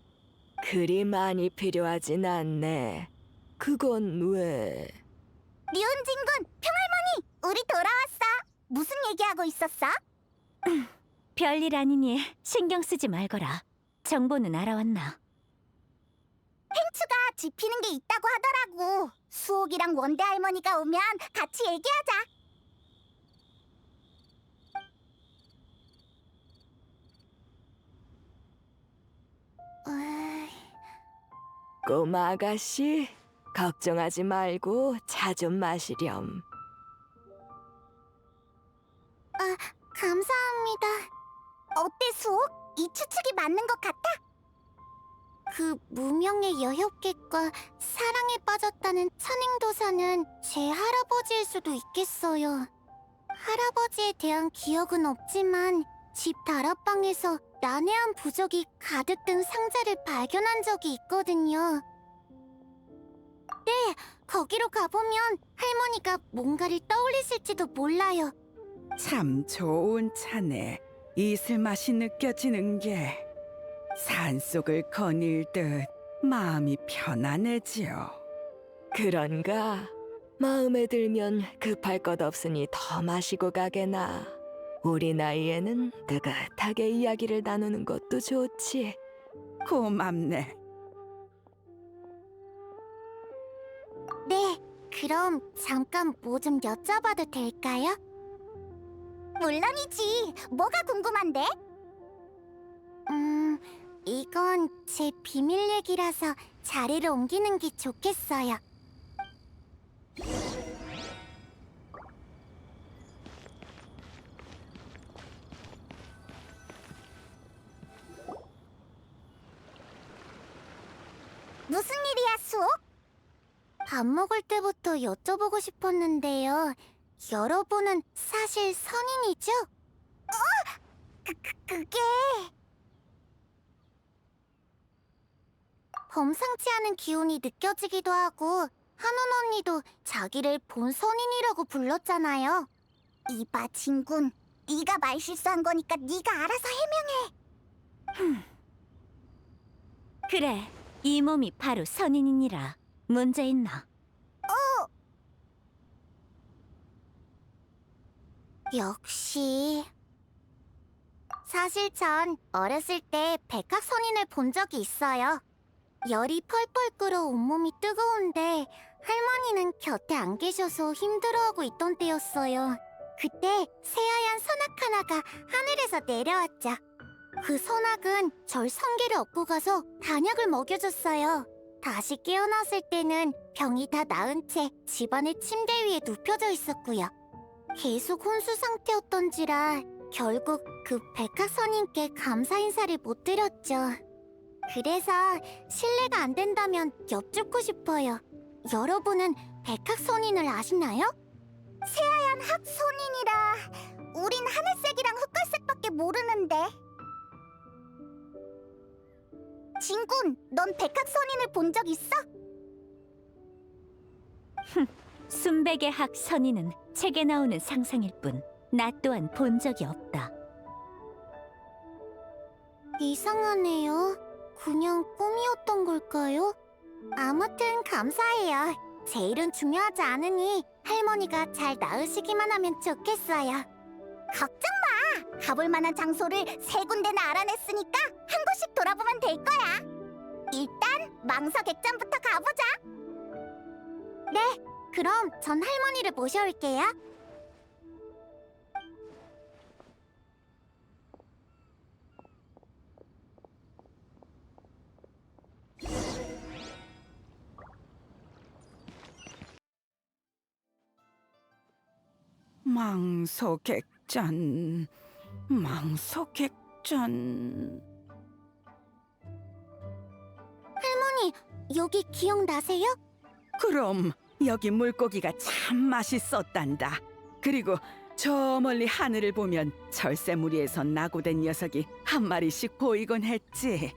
그리 많이 필요하진 않네. 그건 왜? 류은진군, 평할머니, 우리 돌아왔어. 무슨 얘기하고 있었어? 별일 아니니 신경 쓰지 말거라. 정보는 알아왔나? 행추가 짚히는 게 있다고 하더라고. 수옥이랑 원대 할머니가 오면 같이 얘기하자. 꼬마 아가씨, 걱정하지 말고 차 좀 마시렴. 감사합니다. 어때, 수옥? 이 추측이 맞는 것 같아? 그 무명의 여협객과 사랑에 빠졌다는 천행도사는 제 할아버지일 수도 있겠어요. 할아버지에 대한 기억은 없지만 집 다락방에서 난해한 부적이 가득 든 상자를 발견한 적이 있거든요. 네, 거기로 가보면 할머니가 뭔가를 떠올리실지도 몰라요. 참 좋은 차네. 이슬 맛이 느껴지는 게 산속을 거닐듯 마음이 편안해지요. 그런가? 마음에 들면 급할 것 없으니 더 마시고 가게나. 우리 나이에는 느긋하게 이야기를 나누는 것도 좋지. 고맙네. 네, 그럼 잠깐 뭐 좀 여쭤봐도 될까요? 물론이지. 뭐가 궁금한데? 이건 제 비밀 얘기라서 자리를 옮기는 게 좋겠어요. 무슨 일이야, 수호? 밥 먹을 때부터 여쭤보고 싶었는데요. 여러분은 사실 선인이죠? 그게... 범상치 않은 기운이 느껴지기도 하고 한운 언니도 자기를 본 선인이라고 불렀잖아요. 이봐, 진군. 네가 말 실수한 거니까 네가 알아서 해명해. 그래, 이 몸이 바로 선인이니라. 문제 있나? 역시... 사실 전 어렸을 때 백학선인을 본 적이 있어요. 열이 펄펄 끓어 온몸이 뜨거운데 할머니는 곁에 안 계셔서 힘들어하고 있던 때였어요. 그때 새하얀 선악 하나가 하늘에서 내려왔죠. 그 선악은 절 성게를 얻고 가서 단약을 먹여줬어요. 다시 깨어났을 때는 병이 다 나은 채 집안의 침대 위에 눕혀져 있었고요. 계속 혼수 상태였던지라 결국 그 백학선인께 감사 인사를 못 드렸죠. 그래서 실례가 안 된다면 여쭙고 싶어요. 여러분은 백학선인을 아시나요? 새하얀 학선인이라 우린 하늘색이랑 흑갈색밖에 모르는데. 진군, 넌 백학선인을 본 적 있어? 순백의 학 선인은 책에 나오는 상상일 뿐 나 또한 본 적이 없다. 이상하네요. 그냥 꿈이었던 걸까요? 아무튼 감사해요. 제 일은 중요하지 않으니 할머니가 잘 나으시기만 하면 좋겠어요. 걱정 마! 가볼 만한 장소를 3군데나 알아냈으니까 한 곳씩 돌아보면 될 거야. 일단 망서 객잔부터 가보자. 네, 그럼 전 할머니를 모셔올게요. 망소객잔, 망소객잔. 할머니, 여기 기억나세요? 그럼 여기 물고기가 참 맛있었단다. 그리고 저 멀리 하늘을 보면 절새무리에서 낙오된 녀석이 한 마리씩 보이곤 했지.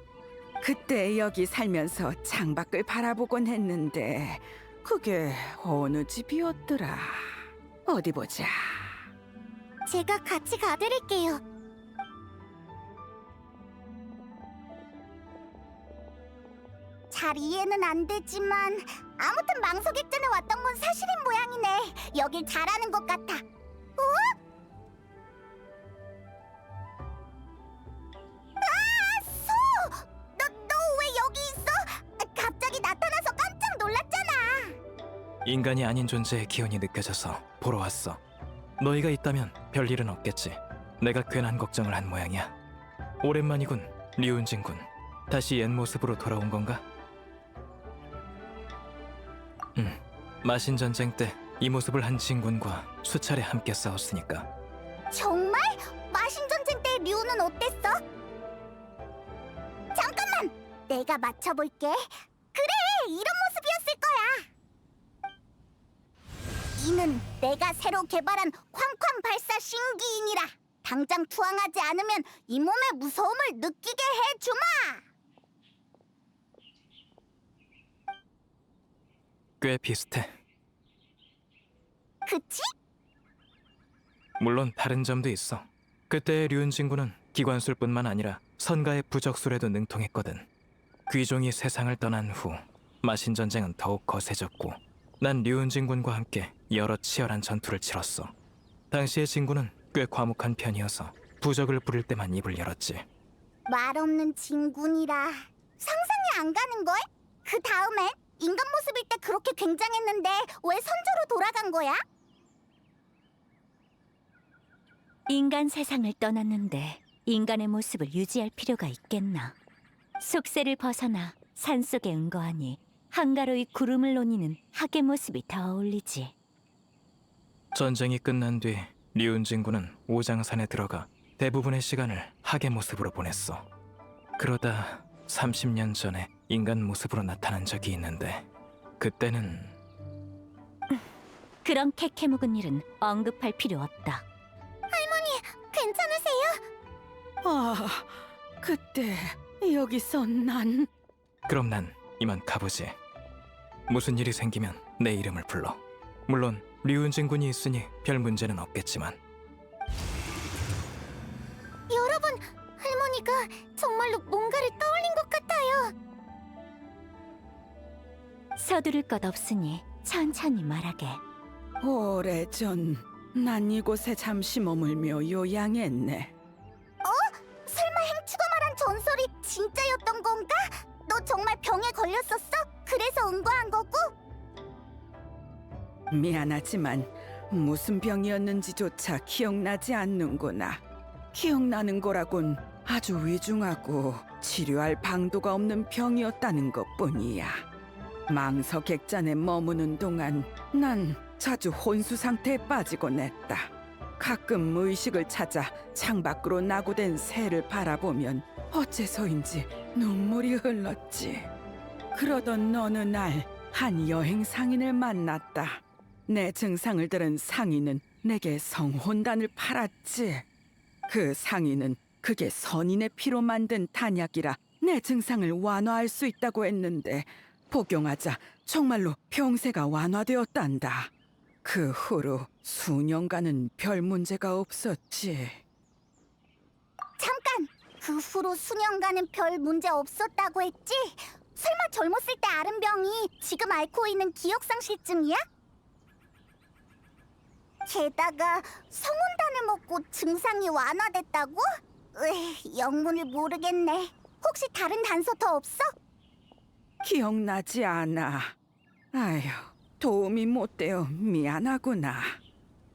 그때 여기 살면서 창밖을 바라보곤 했는데 그게 어느 집이었더라. 어디 보자. 제가 같이 가드릴게요. 잘 이해는 안 되지만 아무튼 망석액전에 왔던 건 사실인 모양이네. 여길 잘 아는 것 같아. 소! 너 왜 여기 있어? 갑자기 나타나서 깜짝 놀랐잖아. 인간이 아닌 존재의 기운이 느껴져서 보러 왔어. 너희가 있다면 별일은 없겠지. 내가 괜한 걱정을 한 모양이야. 오랜만이군, 류은진군. 다시 옛 모습으로 돌아온 건가? 마신 전쟁 때 이 모습을 한 진군과 수차례 함께 싸웠으니까. 정말? 마신 전쟁 때 류는 어땠어? 잠깐만! 내가 맞춰볼게. 그래! 이런 모습이었을 거야! 이는 내가 새로 개발한 쾅쾅 발사 신기인이라! 당장 투항하지 않으면 이 몸의 무서움을 느끼게 해주마! 꽤 비슷해. 그치? 물론 다른 점도 있어. 그때의 류은진군은 기관술뿐만 아니라 선가의 부적술에도 능통했거든. 귀종이 세상을 떠난 후 마신 전쟁은 더욱 거세졌고 난 류은진군과 함께 여러 치열한 전투를 치렀어. 당시의 진군은 꽤 과묵한 편이어서 부적을 부릴 때만 입을 열었지. 말 없는 진군이라 상상이 안 가는걸? 그 다음엔? 인간 모습일 때 그렇게 굉장했는데 왜 선조로 돌아간 거야? 인간 세상을 떠났는데 인간의 모습을 유지할 필요가 있겠나? 속세를 벗어나 산속에 은거하니 한가로이 구름을 논이는 학의 모습이 더 어울리지. 전쟁이 끝난 뒤 류은진군은 오장산에 들어가 대부분의 시간을 학의 모습으로 보냈어. 그러다 30년 전에 인간 모습으로 나타난 적이 있는데 그때는 그런 캐캐 묵은 일은 언급할 필요 없다. 괜찮으세요? 아, 그때 여기서 난 그럼 난 이만 가보지. 무슨 일이 생기면 내 이름을 불러. 물론 류은진군이 있으니 별 문제는 없겠지만. 여러분, 할머니가 정말로 뭔가를 떠올린 것 같아요. 서두를 것 없으니 천천히 말하게. 오래전 난 이곳에 잠시 머물며 요양했네. 설마 행추가 말한 전설이 진짜였던 건가? 너 정말 병에 걸렸었어? 그래서 응거한 거고? 미안하지만 무슨 병이었는지조차 기억나지 않는구나. 기억나는 거라곤 아주 위중하고 치료할 방도가 없는 병이었다는 것뿐이야. 망서객잔에 머무는 동안 난 자주 혼수 상태에 빠지곤 했다. 가끔 무의식을 찾아 창밖으로 나고된 새를 바라보면 어째서인지 눈물이 흘렀지. 그러던 어느 날 한 여행 상인을 만났다. 내 증상을 들은 상인은 내게 성혼단을 팔았지. 그 상인은 그게 선인의 피로 만든 단약이라 내 증상을 완화할 수 있다고 했는데 복용하자 정말로 병세가 완화되었단다. 그 후로 수년간은 별 문제가 없었지. 잠깐! 그 후로 수년간은 별 문제 없었다고 했지? 설마 젊었을 때 앓은 병이 지금 앓고 있는 기억상실증이야? 게다가 성운단을 먹고 증상이 완화됐다고? 영문을 모르겠네. 혹시 다른 단서 더 없어? 기억나지 않아. 아휴, 도움이 못 되어 미안하구나.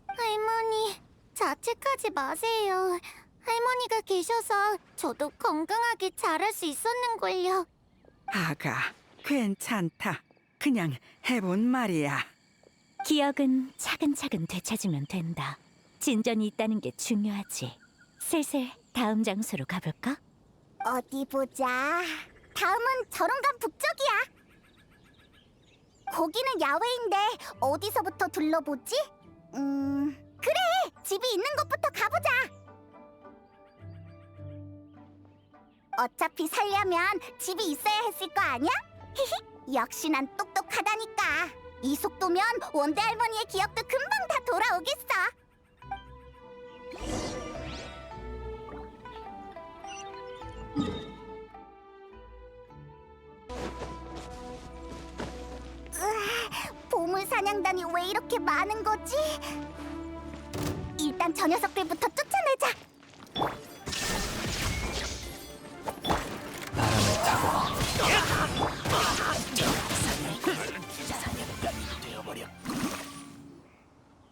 할머니, 자책하지 마세요. 할머니가 계셔서 저도 건강하게 자랄 수 있었는걸요. 아가, 괜찮다. 그냥 해본 말이야. 기억은 차근차근 되찾으면 된다. 진전이 있다는 게 중요하지. 슬슬 다음 장소로 가볼까? 어디 보자. 다음은 저런간 북쪽이야. 거기는 야외인데 어디서부터 둘러보지? 그래! 집이 있는 곳부터 가보자! 어차피 살려면 집이 있어야 했을 거 아니야? 히히! 역시 난 똑똑하다니까. 이 속도면 원대 할머니의 기억도 금방 다 돌아오겠어. 보물 사냥단이 왜 이렇게 많은 거지? 일단 저 녀석들부터 쫓아내자. 바람을 타고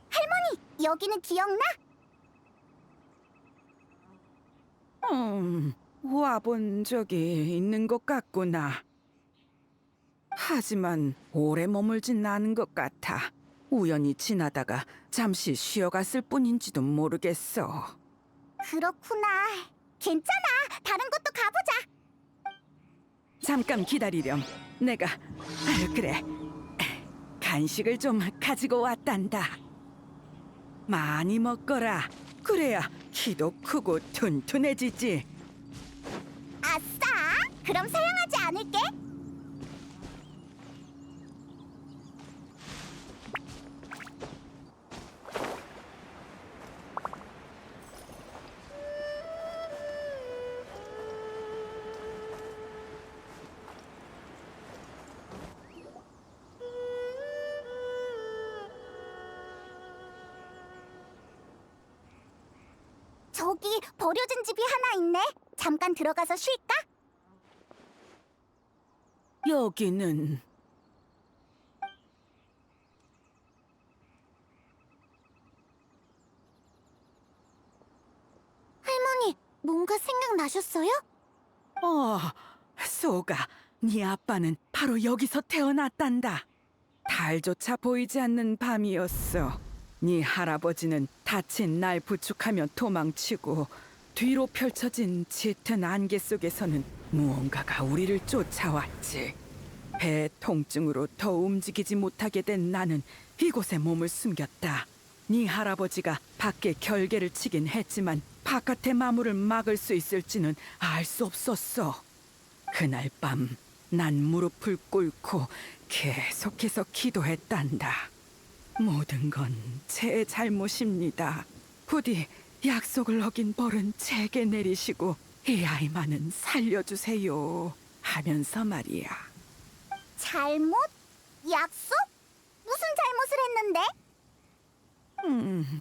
할머니, 여기는 기억나? 와본 적이 있는 것 같구나. 하지만 오래 머물진 않은 것 같아. 우연히 지나다가 잠시 쉬어갔을 뿐인지도 모르겠어. 그렇구나. 괜찮아. 다른 곳도 가보자. 잠깐 기다리렴. 내가 그래. 간식을 좀 가지고 왔단다. 많이 먹거라. 그래야 키도 크고 튼튼해지지. 아싸! 그럼 사양하지 않을게. 저기 버려진 집이 하나 있네. 잠깐 들어가서 쉴까? 여기는 뭔가 생각나셨어요? 소가, 네 아빠는 바로 여기서 태어났단다. 달조차 보이지 않는 밤이었어. 네 할아버지는 다친 날 부축하며 도망치고 뒤로 펼쳐진 짙은 안개 속에서는 무언가가 우리를 쫓아왔지. 배 통증으로 더 움직이지 못하게 된 나는 이곳에 몸을 숨겼다. 네 할아버지가 밖에 결계를 치긴 했지만 바깥의 마물을 막을 수 있을지는 알 수 없었어. 그날 밤 난 무릎을 꿇고 계속해서 기도했단다. 모든 건 제 잘못입니다. 부디 약속을 어긴 벌은 제게 내리시고 이 아이만은 살려주세요 하면서 말이야. 잘못? 약속? 무슨 잘못을 했는데?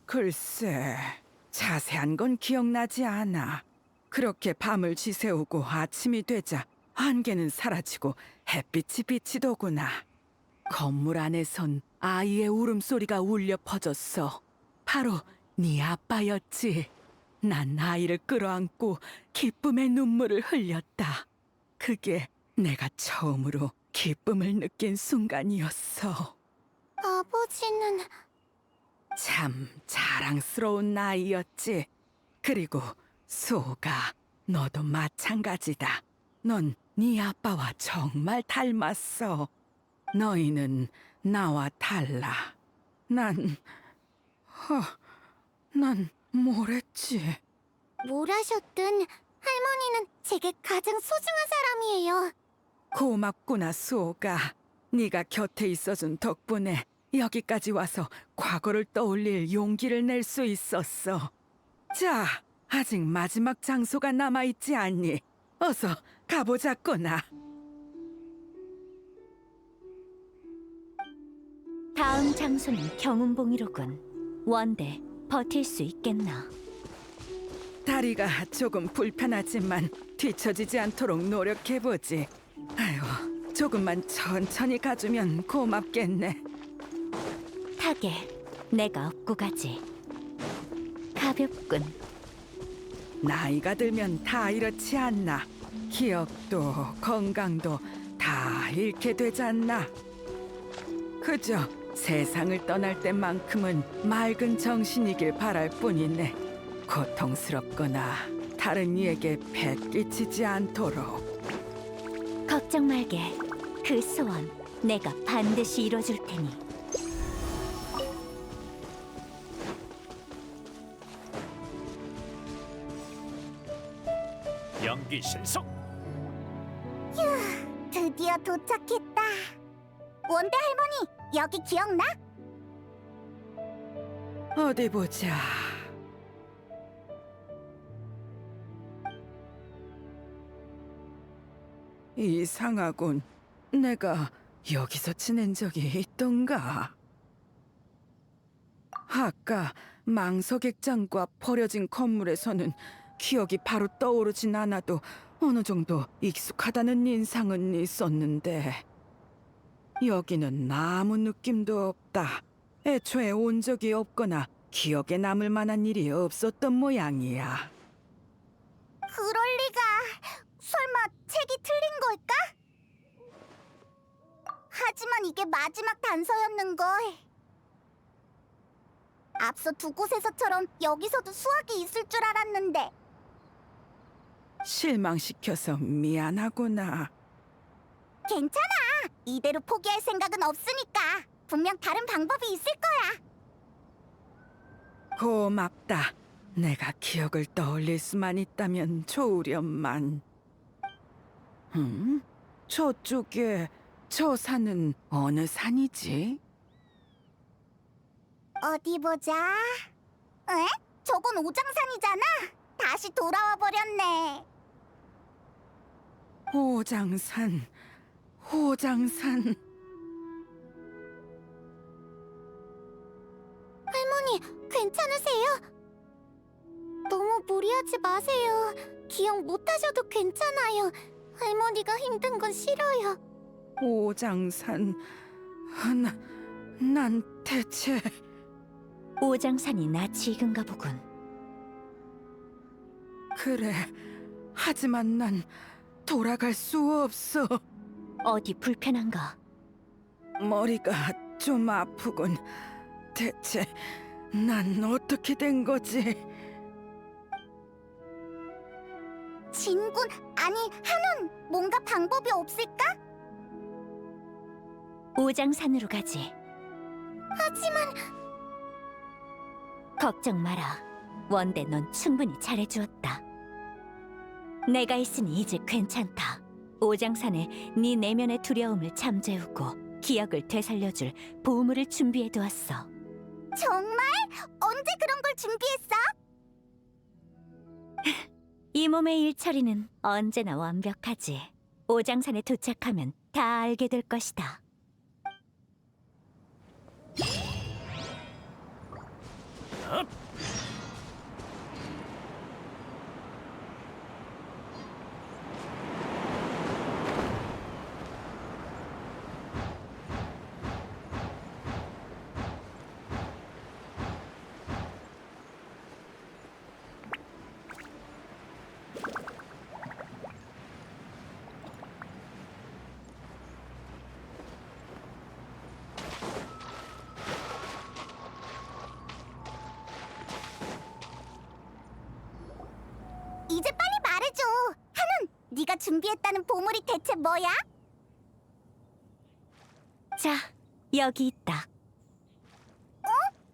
글쎄, 자세한 건 기억나지 않아. 그렇게 밤을 지새우고 아침이 되자 안개는 사라지고 햇빛이 비치더구나. 건물 안에선 아이의 울음소리가 울려 퍼졌어. 바로 네 아빠였지. 난 아이를 끌어안고 기쁨의 눈물을 흘렸다. 그게 내가 처음으로 기쁨을 느낀 순간이었어. 아버지는... 참 자랑스러운 나이였지. 그리고 소가, 너도 마찬가지다. 넌 네 아빠와 정말 닮았어. 너희는 나와 달라. 난 뭘 했지? 뭘 하셨든 할머니는 제게 가장 소중한 사람이에요. 고맙구나, 소가. 네가 곁에 있어준 덕분에 여기까지 와서 과거를 떠올릴 용기를 낼 수 있었어. 자, 아직 마지막 장소가 남아있지 않니? 어서 가보자꾸나. 다음 장소는 경운봉이로군. 원대 버틸 수 있겠나? 다리가 조금 불편하지만 뒤처지지 않도록 노력해보지. 아유, 조금만 천천히 가주면 고맙겠네. 타게 내가 업고 가지. 가볍군. 나이가 들면 다 이렇지 않나. 기억도 건강도 다 잃게 되잖나. 그저 세상을 떠날 때만큼은 맑은 정신이길 바랄 뿐이네. 고통스럽거나 다른 이에게 배 끼치지 않도록. 걱정 말게. 그 소원 내가 반드시 이뤄줄 테니. 연기 신속. 드디어 도착했다. 원대 할머니, 여기 기억나? 어디 보자. 이상하군. 내가 여기서 지낸 적이 있던가? 아까 망석액장과 버려진 건물에서는 기억이 바로 떠오르진 않아도 어느 정도 익숙하다는 인상은 있었는데 여기는 아무 느낌도 없다. 애초에 온 적이 없거나 기억에 남을 만한 일이 없었던 모양이야. 그럴 리가. 설마 책이 틀린 걸까? 하지만 이게 마지막 단서였는걸. 앞서 두 곳에서처럼 여기서도 수학이 있을 줄 알았는데. 실망시켜서 미안하구나. 괜찮아. 이대로 포기할 생각은 없으니까. 분명 다른 방법이 있을 거야. 고맙다. 내가 기억을 떠올릴 수만 있다면 좋으련만. 저쪽에 저 산은 어느 산이지? 어디 보자. 에? 저건 오장산이잖아. 다시 돌아와 버렸네. 호장산, 호장산. 할머니, 괜찮으세요? 너무 무리하지 마세요. 기억 못 하셔도 괜찮아요. 할머니가 힘든 건 싫어요. 오장산. 난 대체... 오장산이 낯이 익은가 보군. 그래. 하지만 난 돌아갈 수 없어. 어디 불편한가? 머리가 좀 아프군. 대체 난 어떻게 된 거지? 진군, 아니 한운, 뭔가 방법이 없을까? 오장산으로 가지. 하지만 걱정 마라. 원대 넌 충분히 잘해주었다. 내가 있으니 이제 괜찮다. 오장산에 네 내면의 두려움을 잠재우고 기억을 되살려줄 보물을 준비해두었어. 정말? 언제 그런 걸 준비했어? 이 몸의 일처리는 언제나 완벽하지. 오장산에 도착하면 다 알게 될 것이다. 이제 빨리 말해줘. 한운, 네가 준비했다는 보물이 대체 뭐야? 자, 여기 있다.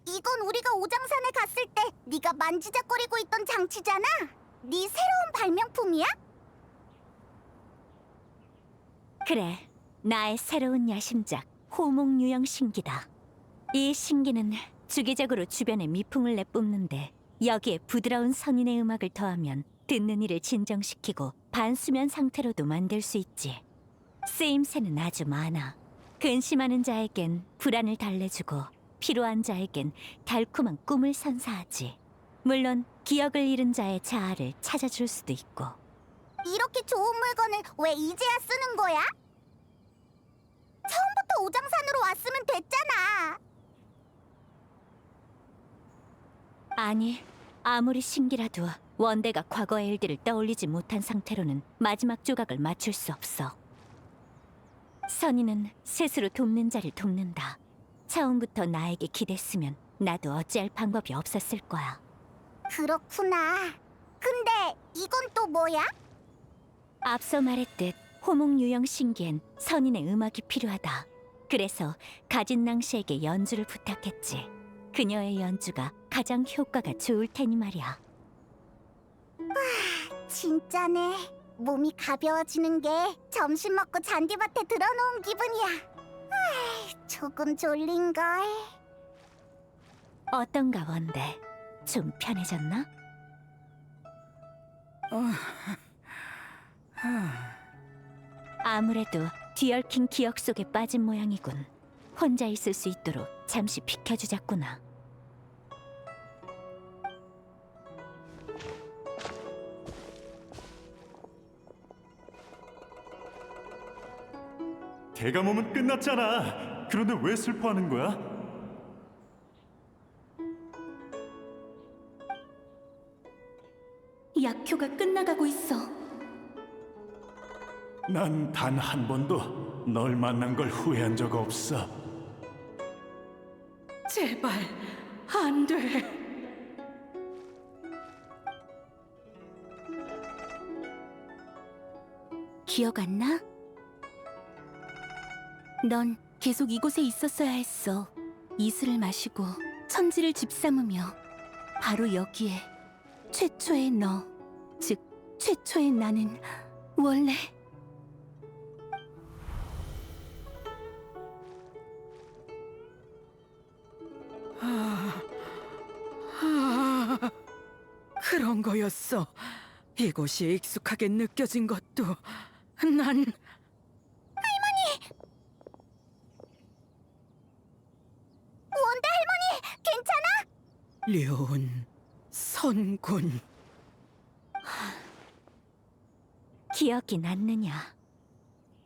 이건 우리가 오장산에 갔을 때 네가 만지작거리고 있던 장치잖아. 네 새로운 발명품이야? 그래, 나의 새로운 야심작 호목 유형 신기다. 이 신기는 주기적으로 주변에 미풍을 내뿜는데 여기에 부드러운 선인의 음악을 더하면 듣는 이를 진정시키고 반수면 상태로도 만들 수 있지. 쓰임새는 아주 많아. 근심하는 자에겐 불안을 달래주고 피로한 자에겐 달콤한 꿈을 선사하지. 물론 기억을 잃은 자의 자아를 찾아줄 수도 있고. 이렇게 좋은 물건을 왜 이제야 쓰는 거야? 처음부터 오장산으로 왔으면 됐잖아. 아니, 아무리 신기라도 원대가 과거의 일들을 떠올리지 못한 상태로는 마지막 조각을 맞출 수 없어. 선인은 스스로 돕는 자를 돕는다. 처음부터 나에게 기댔으면 나도 어찌할 방법이 없었을 거야. 그렇구나. 근데 이건 또 뭐야? 앞서 말했듯 호목 유형 신기엔 선인의 음악이 필요하다. 그래서 가진 낭시에게 연주를 부탁했지. 그녀의 연주가 가장 효과가 좋을 테니 말이야. 진짜네. 몸이 가벼워지는 게 점심 먹고 잔디밭에 들어놓은 기분이야. 조금 졸린걸. 어떤가 원대? 좀 편해졌나? 아무래도 뒤얽힌 기억 속에 빠진 모양이군. 혼자 있을 수 있도록 잠시 비켜주자꾸나. 대감mom은 끝났잖아. 그런데 왜 슬퍼하는 거야? 약효가 끝나가고 있어. 난 단 한 번도 널 만난 걸 후회한 적 없어. 제발 안 돼. 기억 안 나? 넌 계속 이곳에 있었어야 했어. 이슬을 마시고 천지를 집삼으며 바로 여기에 최초의 너, 즉 최초의 나는 원래 그런 거였어. 이곳이 익숙하게 느껴진 것도 난 원대 할머니, 괜찮아? 류은 선군. 기억이 났느냐?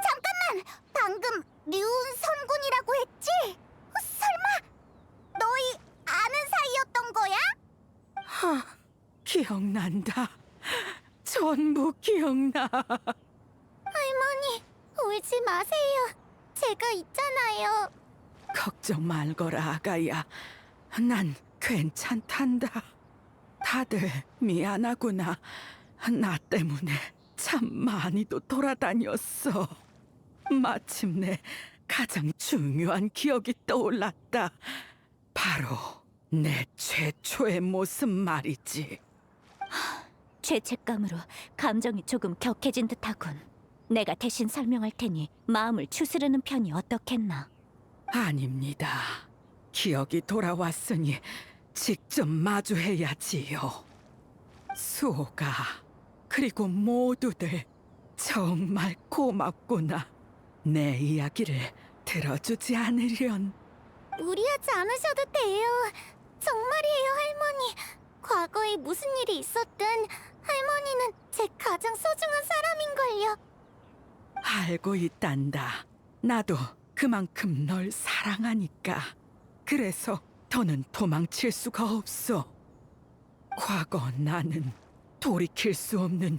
잠깐만! 방금 류운 선군이라고 했지? 설마 너희 아는 사이였던 거야? 기억난다. 전부 기억나. 울지 마세요. 제가 있잖아요. 걱정 말거라, 아가야. 난 괜찮단다. 다들 미안하구나. 나 때문에 참 많이도 돌아다녔어. 마침내 가장 중요한 기억이 떠올랐다. 바로 내 최초의 모습 말이지. 죄책감으로 감정이 조금 격해진 듯하군. 내가 대신 설명할 테니 마음을 추스르는 편이 어떻겠나. 아닙니다. 기억이 돌아왔으니 직접 마주해야지요. 수호가, 그리고 모두들 정말 고맙구나. 내 이야기를 들어주지 않으련. 무리하지 않으셔도 돼요. 정말이에요, 할머니. 과거에 무슨 일이 있었든 할머니는 제 가장 소중한 사람인걸요. 알고 있단다. 나도 그만큼 널 사랑하니까. 그래서 더는 도망칠 수가 없어. 과거 나는 돌이킬 수 없는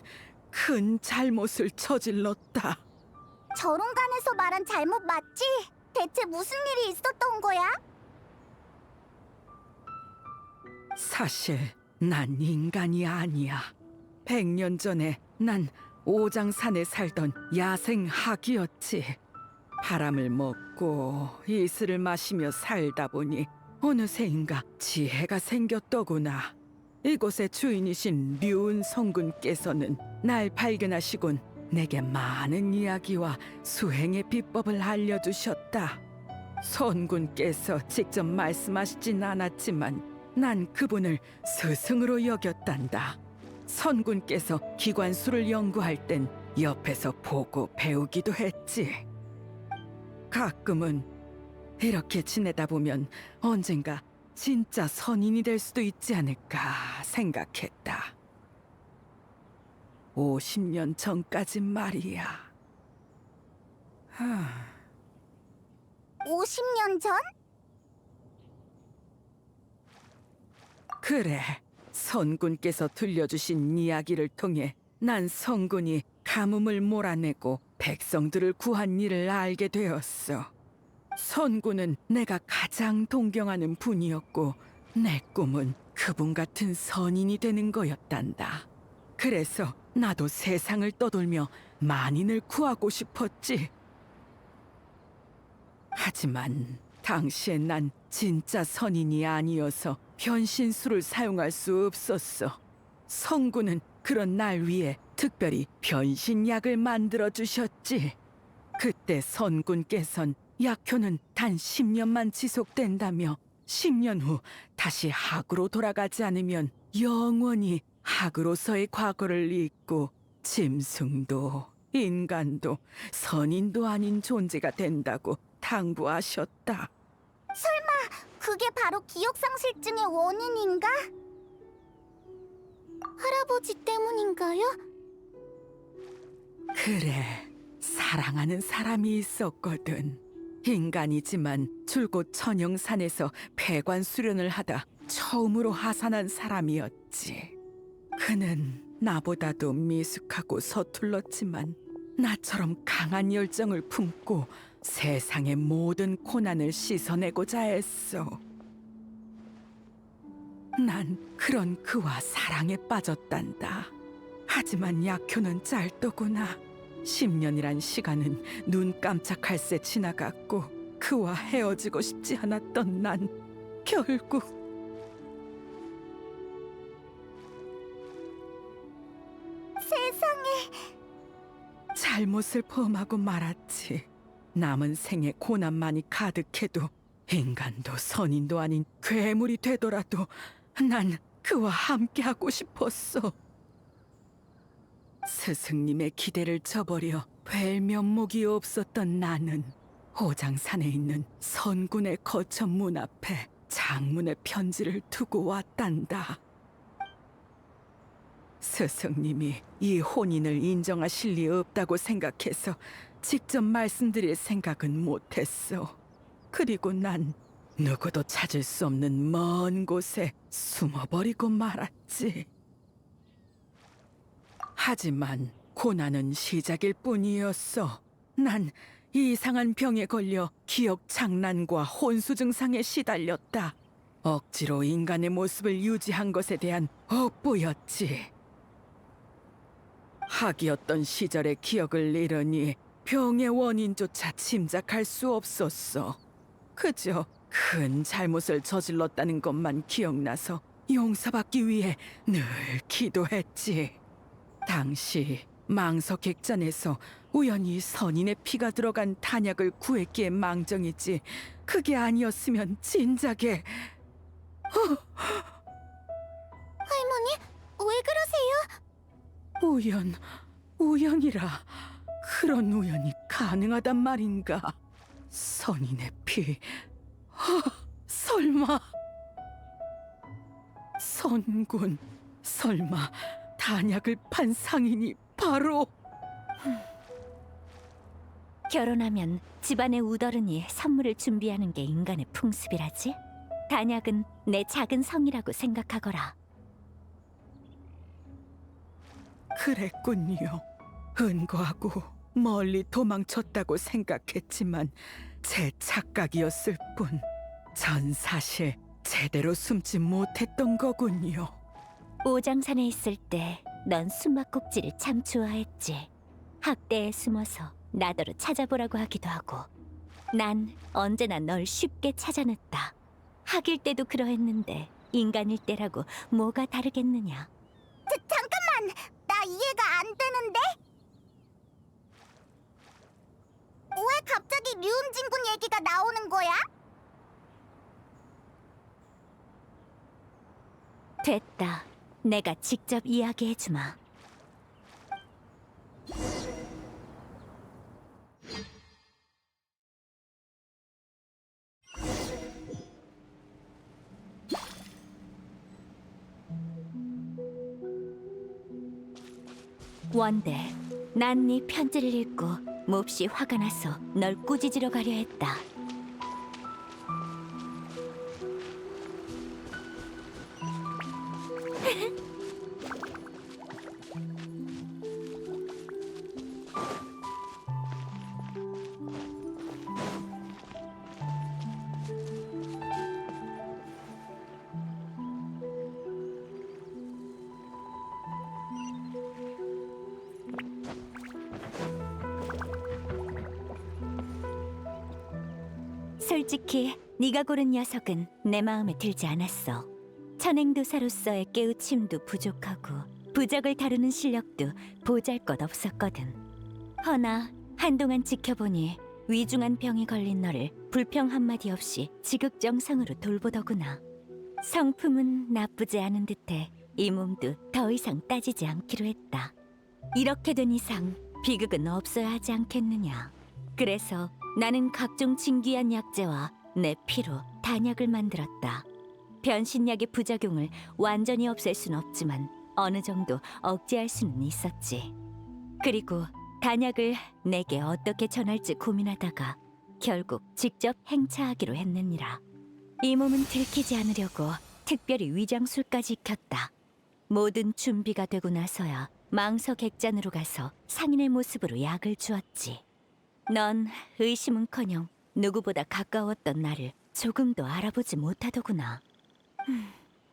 큰 잘못을 저질렀다. 저론간에서 말한 잘못 맞지? 대체 무슨 일이 있었던 거야? 사실 난 인간이 아니야. 100년 전에 난 오장산에 살던 야생 학이었지. 바람을 먹고 이슬을 마시며 살다 보니 어느새인가 지혜가 생겼더구나. 이곳의 주인이신 류은 성군께서는 날 발견하시곤 내게 많은 이야기와 수행의 비법을 알려주셨다. 선군께서 직접 말씀하시진 않았지만 난 그분을 스승으로 여겼단다. 선군께서 기관수를 연구할 땐 옆에서 보고 배우기도 했지. 가끔은 이렇게 지내다 보면 언젠가 진짜 선인이 될 수도 있지 않을까 생각했다. 50년 전까진 말이야. 50년 전? 그래, 선군께서 들려주신 이야기를 통해 난 성군이 가뭄을 몰아내고 백성들을 구한 일을 알게 되었어. 선군은 내가 가장 동경하는 분이었고 내 꿈은 그분 같은 선인이 되는 거였단다. 그래서 나도 세상을 떠돌며 만인을 구하고 싶었지. 하지만 당시엔 난 진짜 선인이 아니어서 변신술을 사용할 수 없었어. 성군은 그런 날 위해 특별히 변신약을 만들어 주셨지. 그때 선군께선 약효는 단 10년만 지속된다며 10년 후 다시 학으로 돌아가지 않으면 영원히 학으로서의 과거를 잊고 짐승도 인간도 선인도 아닌 존재가 된다고 당부하셨다. 그게 바로 기억상실증의 원인인가? 할아버지 때문인가요? 그래, 사랑하는 사람이 있었거든. 인간이지만 줄곧 천영산에서 폐관 수련을 하다 처음으로 하산한 사람이었지. 그는 나보다도 미숙하고 서툴렀지만 나처럼 강한 열정을 품고 세상의 모든 고난을 씻어내고자 했어. 난 그런 그와 사랑에 빠졌단다. 하지만 약효는 짧더구나. 10년이란 시간은 눈 깜짝할 새 지나갔고 그와 헤어지고 싶지 않았던 난 결국 세상에. 잘못을 범하고 말았지. 남은 생에 고난만이 가득해도 인간도 선인도 아닌 괴물이 되더라도 난 그와 함께하고 싶었어. 스승님의 기대를 저버려 뵐 면목이 없었던 나는 호장산에 있는 선군의 거처 문 앞에 장문의 편지를 두고 왔단다. 스승님이 이 혼인을 인정하실 리 없다고 생각해서 직접 말씀드릴 생각은 못했어. 그리고 난 누구도 찾을 수 없는 먼 곳에 숨어버리고 말았지. 하지만 고난은 시작일 뿐이었어. 난 이상한 병에 걸려 기억 장난과 혼수 증상에 시달렸다. 억지로 인간의 모습을 유지한 것에 대한 억부였지. 학이었던 시절의 기억을 잃으니 병의 원인조차 짐작할 수 없었어. 그저 큰 잘못을 저질렀다는 것만 기억나서 용서받기 위해 늘 기도했지. 당시 망석객잔에서 우연히 선인의 피가 들어간 단약을 구했기에 망정이지, 그게 아니었으면 진작에... 할머니, 왜 그러세요? 우연이라. 그런 우연이 가능하단 말인가? 선인의 피... 설마... 선군, 설마 단약을 판 상인이 바로... 결혼하면 집안의 우더른이 선물을 준비하는 게 인간의 풍습이라지? 단약은 내 작은 성이라고 생각하거라. 그랬군요. 은거하고 멀리 도망쳤다고 생각했지만 제 착각이었을 뿐. 전 사실 제대로 숨지 못했던 거군요. 오장산에 있을 때 넌 숨바꼭질을 참 좋아했지. 학대에 숨어서 나더러 찾아보라고 하기도 하고. 난 언제나 널 쉽게 찾아냈다. 학일 때도 그러했는데 인간일 때라고 뭐가 다르겠느냐. 잠깐만! 나 이해가 안 되는데? 왜 갑자기 류은진군 얘기가 나오는 거야? 됐다. 내가 직접 이야기해주마. 원대, 난 네 편지를 읽고 몹시 화가 나서 널 꾸짖으러 가려 했다. 솔직히 네가 고른 녀석은 내 마음에 들지 않았어. 천행도사로서의 깨우침도 부족하고 부적을 다루는 실력도 보잘것없었거든. 허나 한동안 지켜보니 위중한 병에 걸린 너를 불평 한마디 없이 지극정성으로 돌보더구나. 성품은 나쁘지 않은 듯해 이 몸도 더 이상 따지지 않기로 했다. 이렇게 된 이상 비극은 없어야 하지 않겠느냐. 그래서 나는 각종 진귀한 약재와 내 피로 단약을 만들었다. 변신약의 부작용을 완전히 없앨 순 없지만 어느 정도 억제할 수는 있었지. 그리고 단약을 내게 어떻게 전할지 고민하다가 결국 직접 행차하기로 했느니라. 이 몸은 들키지 않으려고 특별히 위장술까지 익혔다. 모든 준비가 되고 나서야 망서객잔으로 가서 상인의 모습으로 약을 주었지. 넌 의심은커녕 누구보다 가까웠던 나를 조금도 알아보지 못하더구나.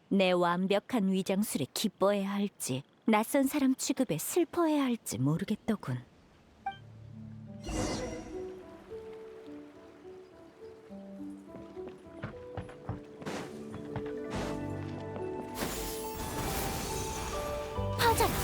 내 완벽한 위장술에 기뻐해야 할지 낯선 사람 취급에 슬퍼해야 할지 모르겠더군. 퍼져라!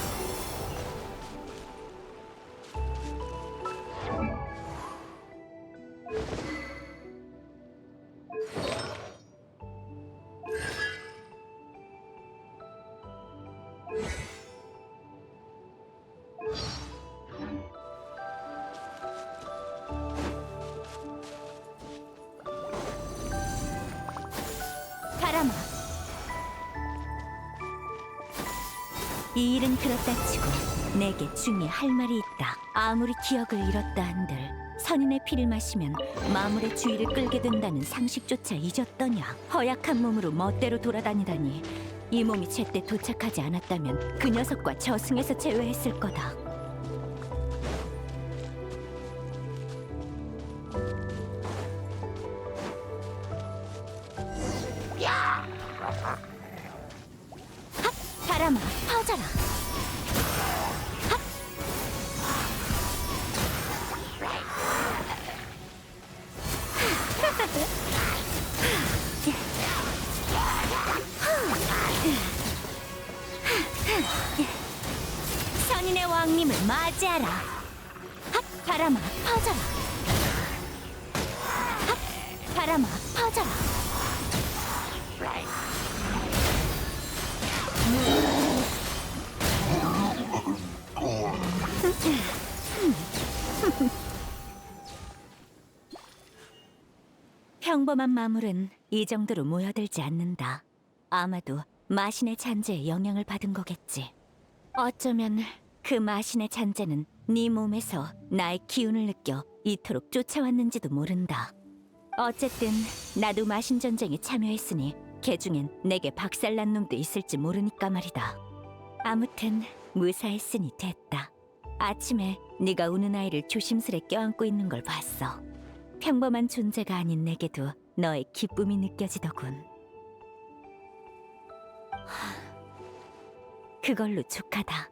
가라마. 이 일은 그렇다 치고 내게 중에 할 말이 있다. 아무리 기억을 잃었다 한들 선인의 피를 마시면 마물의 주의를 끌게 된다는 상식조차 잊었더냐. 허약한 몸으로 멋대로 돌아다니다니 이 몸이 제때 도착하지 않았다면 그 녀석과 저승에서 제외했을 거다. 핫! 바람아, 퍼져라! 선인의 왕님을 맞이하라. 핫! 바람아, 퍼져라. 핫! 바람아, 퍼져라. 평범한 마물은 이 정도로 모여들지 않는다. 아마도 마신의 잔재에 영향을 받은 거겠지. 어쩌면 그 마신의 잔재는 네 몸에서 나의 기운을 느껴 이토록 쫓아왔는지도 모른다. 어쨌든 나도 마신 전쟁에 참여했으니 걔 중엔 내게 박살난 놈도 있을지 모르니까 말이다. 아무튼 무사했으니 됐다. 아침에 네가 우는 아이를 조심스레 껴안고 있는 걸 봤어. 평범한 존재가 아닌 내게도 너의 기쁨이 느껴지더군. 그걸로 족하다.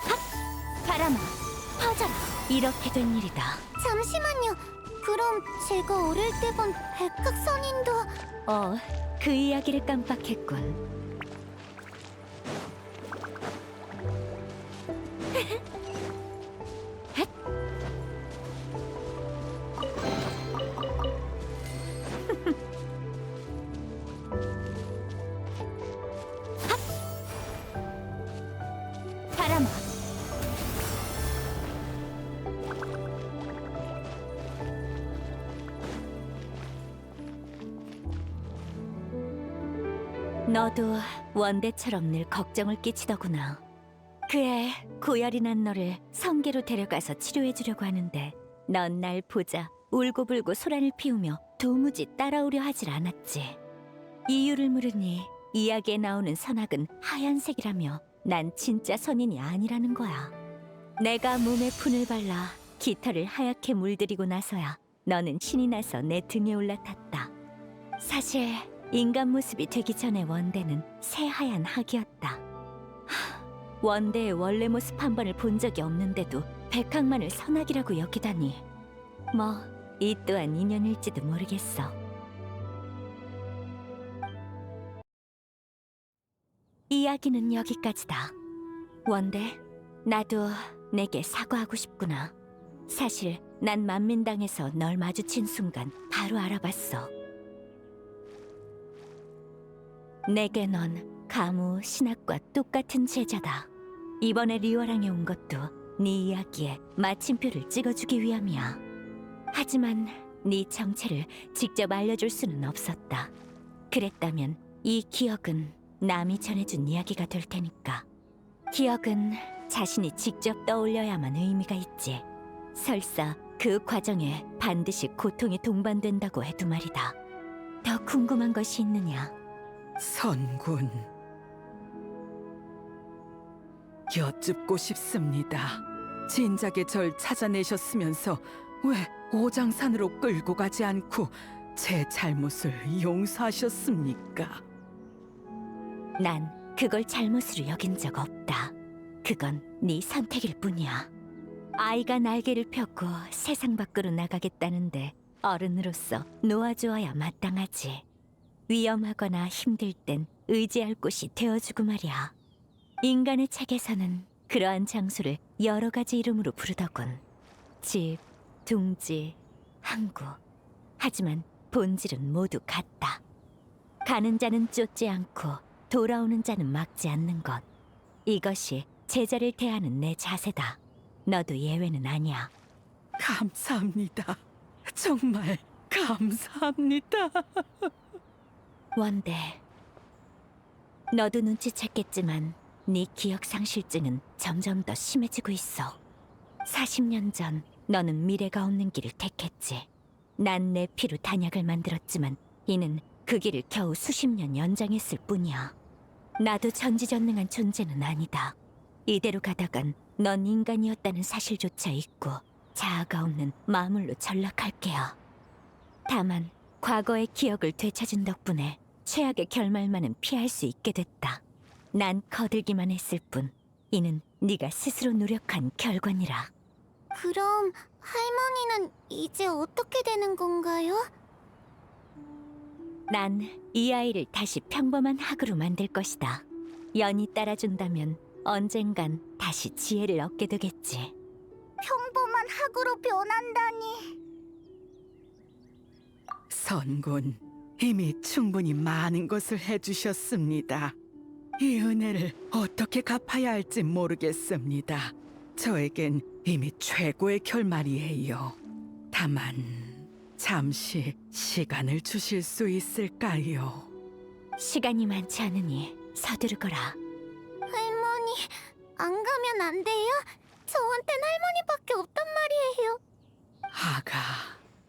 핫! 바람아, 퍼져라. 이렇게 된 일이다. 잠시만요. 그럼 제가 어릴 때 본 백학선인도 그 이야기를 깜빡했군. 바람아, 너도 원대처럼 늘 걱정을 끼치더구나. 그애 고열이 난 너를 성계로 데려가서 치료해주려고 하는데 넌 날 보자 울고불고 소란을 피우며 도무지 따라오려 하질 않았지. 이유를 물으니 이야기에 나오는 선악은 하얀색이라며 난 진짜 선인이 아니라는 거야. 내가 몸에 푼을 발라 깃털을 하얗게 물들이고 나서야 너는 신이 나서 내 등에 올라탔다. 사실 인간 모습이 되기 전에 원대는 새하얀 학이었다. 원대의 원래 모습 한 번을 본 적이 없는데도 백학만을 선악이라고 여기다니. 뭐 이 또한 인연일지도 모르겠어. 이야기는 여기까지다. 원대, 나도 내게 사과하고 싶구나. 사실 난 만민당에서 널 마주친 순간 바로 알아봤어. 내게 넌 가무 신학과 똑같은 제자다. 이번에 리워랑에 온 것도 네 이야기에 마침표를 찍어주기 위함이야. 하지만 네 정체를 직접 알려줄 수는 없었다. 그랬다면 이 기억은 남이 전해준 이야기가 될 테니까. 기억은 자신이 직접 떠올려야만 의미가 있지. 설사 그 과정에 반드시 고통이 동반된다고 해도 말이다. 더 궁금한 것이 있느냐? 선군, 여쭙고 싶습니다. 진작에 절 찾아내셨으면서 왜 오장산으로 끌고 가지 않고 제 잘못을 용서하셨습니까? 난 그걸 잘못으로 여긴 적 없다. 그건 네 선택일 뿐이야. 아이가 날개를 펴고 세상 밖으로 나가겠다는데 어른으로서 놓아주어야 마땅하지. 위험하거나 힘들 땐 의지할 곳이 되어주고 말이야. 인간의 책에서는 그러한 장소를 여러 가지 이름으로 부르더군. 집, 둥지, 항구. 하지만 본질은 모두 같다. 가는 자는 쫓지 않고 돌아오는 자는 막지 않는 것. 이것이 제자를 대하는 내 자세다. 너도 예외는 아니야. 감사합니다. 정말 감사합니다. 원대, 너도 눈치챘겠지만 네 기억 상실증은 점점 더 심해지고 있어. 40년 전 너는 미래가 없는 길을 택했지. 난 내 피로 단약을 만들었지만 이는 그 길을 겨우 수십 년 연장했을 뿐이야. 나도 전지전능한 존재는 아니다. 이대로 가다간 넌 인간이었다는 사실조차 잊고 자아가 없는 마물로 전락할 게야. 다만 과거의 기억을 되찾은 덕분에 최악의 결말만은 피할 수 있게 됐다. 난 거들기만 했을 뿐 이는 네가 스스로 노력한 결과니라. 그럼 할머니는 이제 어떻게 되는 건가요? 난 이 아이를 다시 평범한 학으로 만들 것이다. 연이 따라준다면 언젠간 다시 지혜를 얻게 되겠지. 평범한 학으로 변한다니. 선군, 이미 충분히 많은 것을 해주셨습니다. 이 은혜를 어떻게 갚아야 할지 모르겠습니다. 저에겐 이미 최고의 결말이에요. 다만 잠시 시간을 주실 수 있을까요? 시간이 많지 않으니 서두르거라. 할머니, 안 가면 안 돼요? 저한텐 할머니밖에 없단 말이에요. 아가,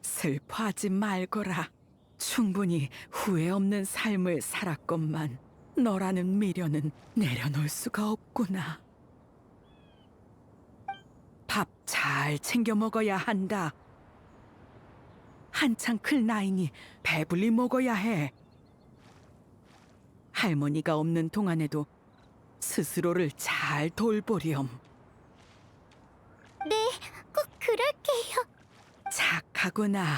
슬퍼하지 말거라. 충분히 후회 없는 삶을 살았건만 너라는 미련은 내려놓을 수가 없구나. 밥 잘 챙겨 먹어야 한다. 한창 클 나이니 배불리 먹어야 해. 할머니가 없는 동안에도 스스로를 잘 돌보렴. 네, 꼭 그럴게요. 착하구나.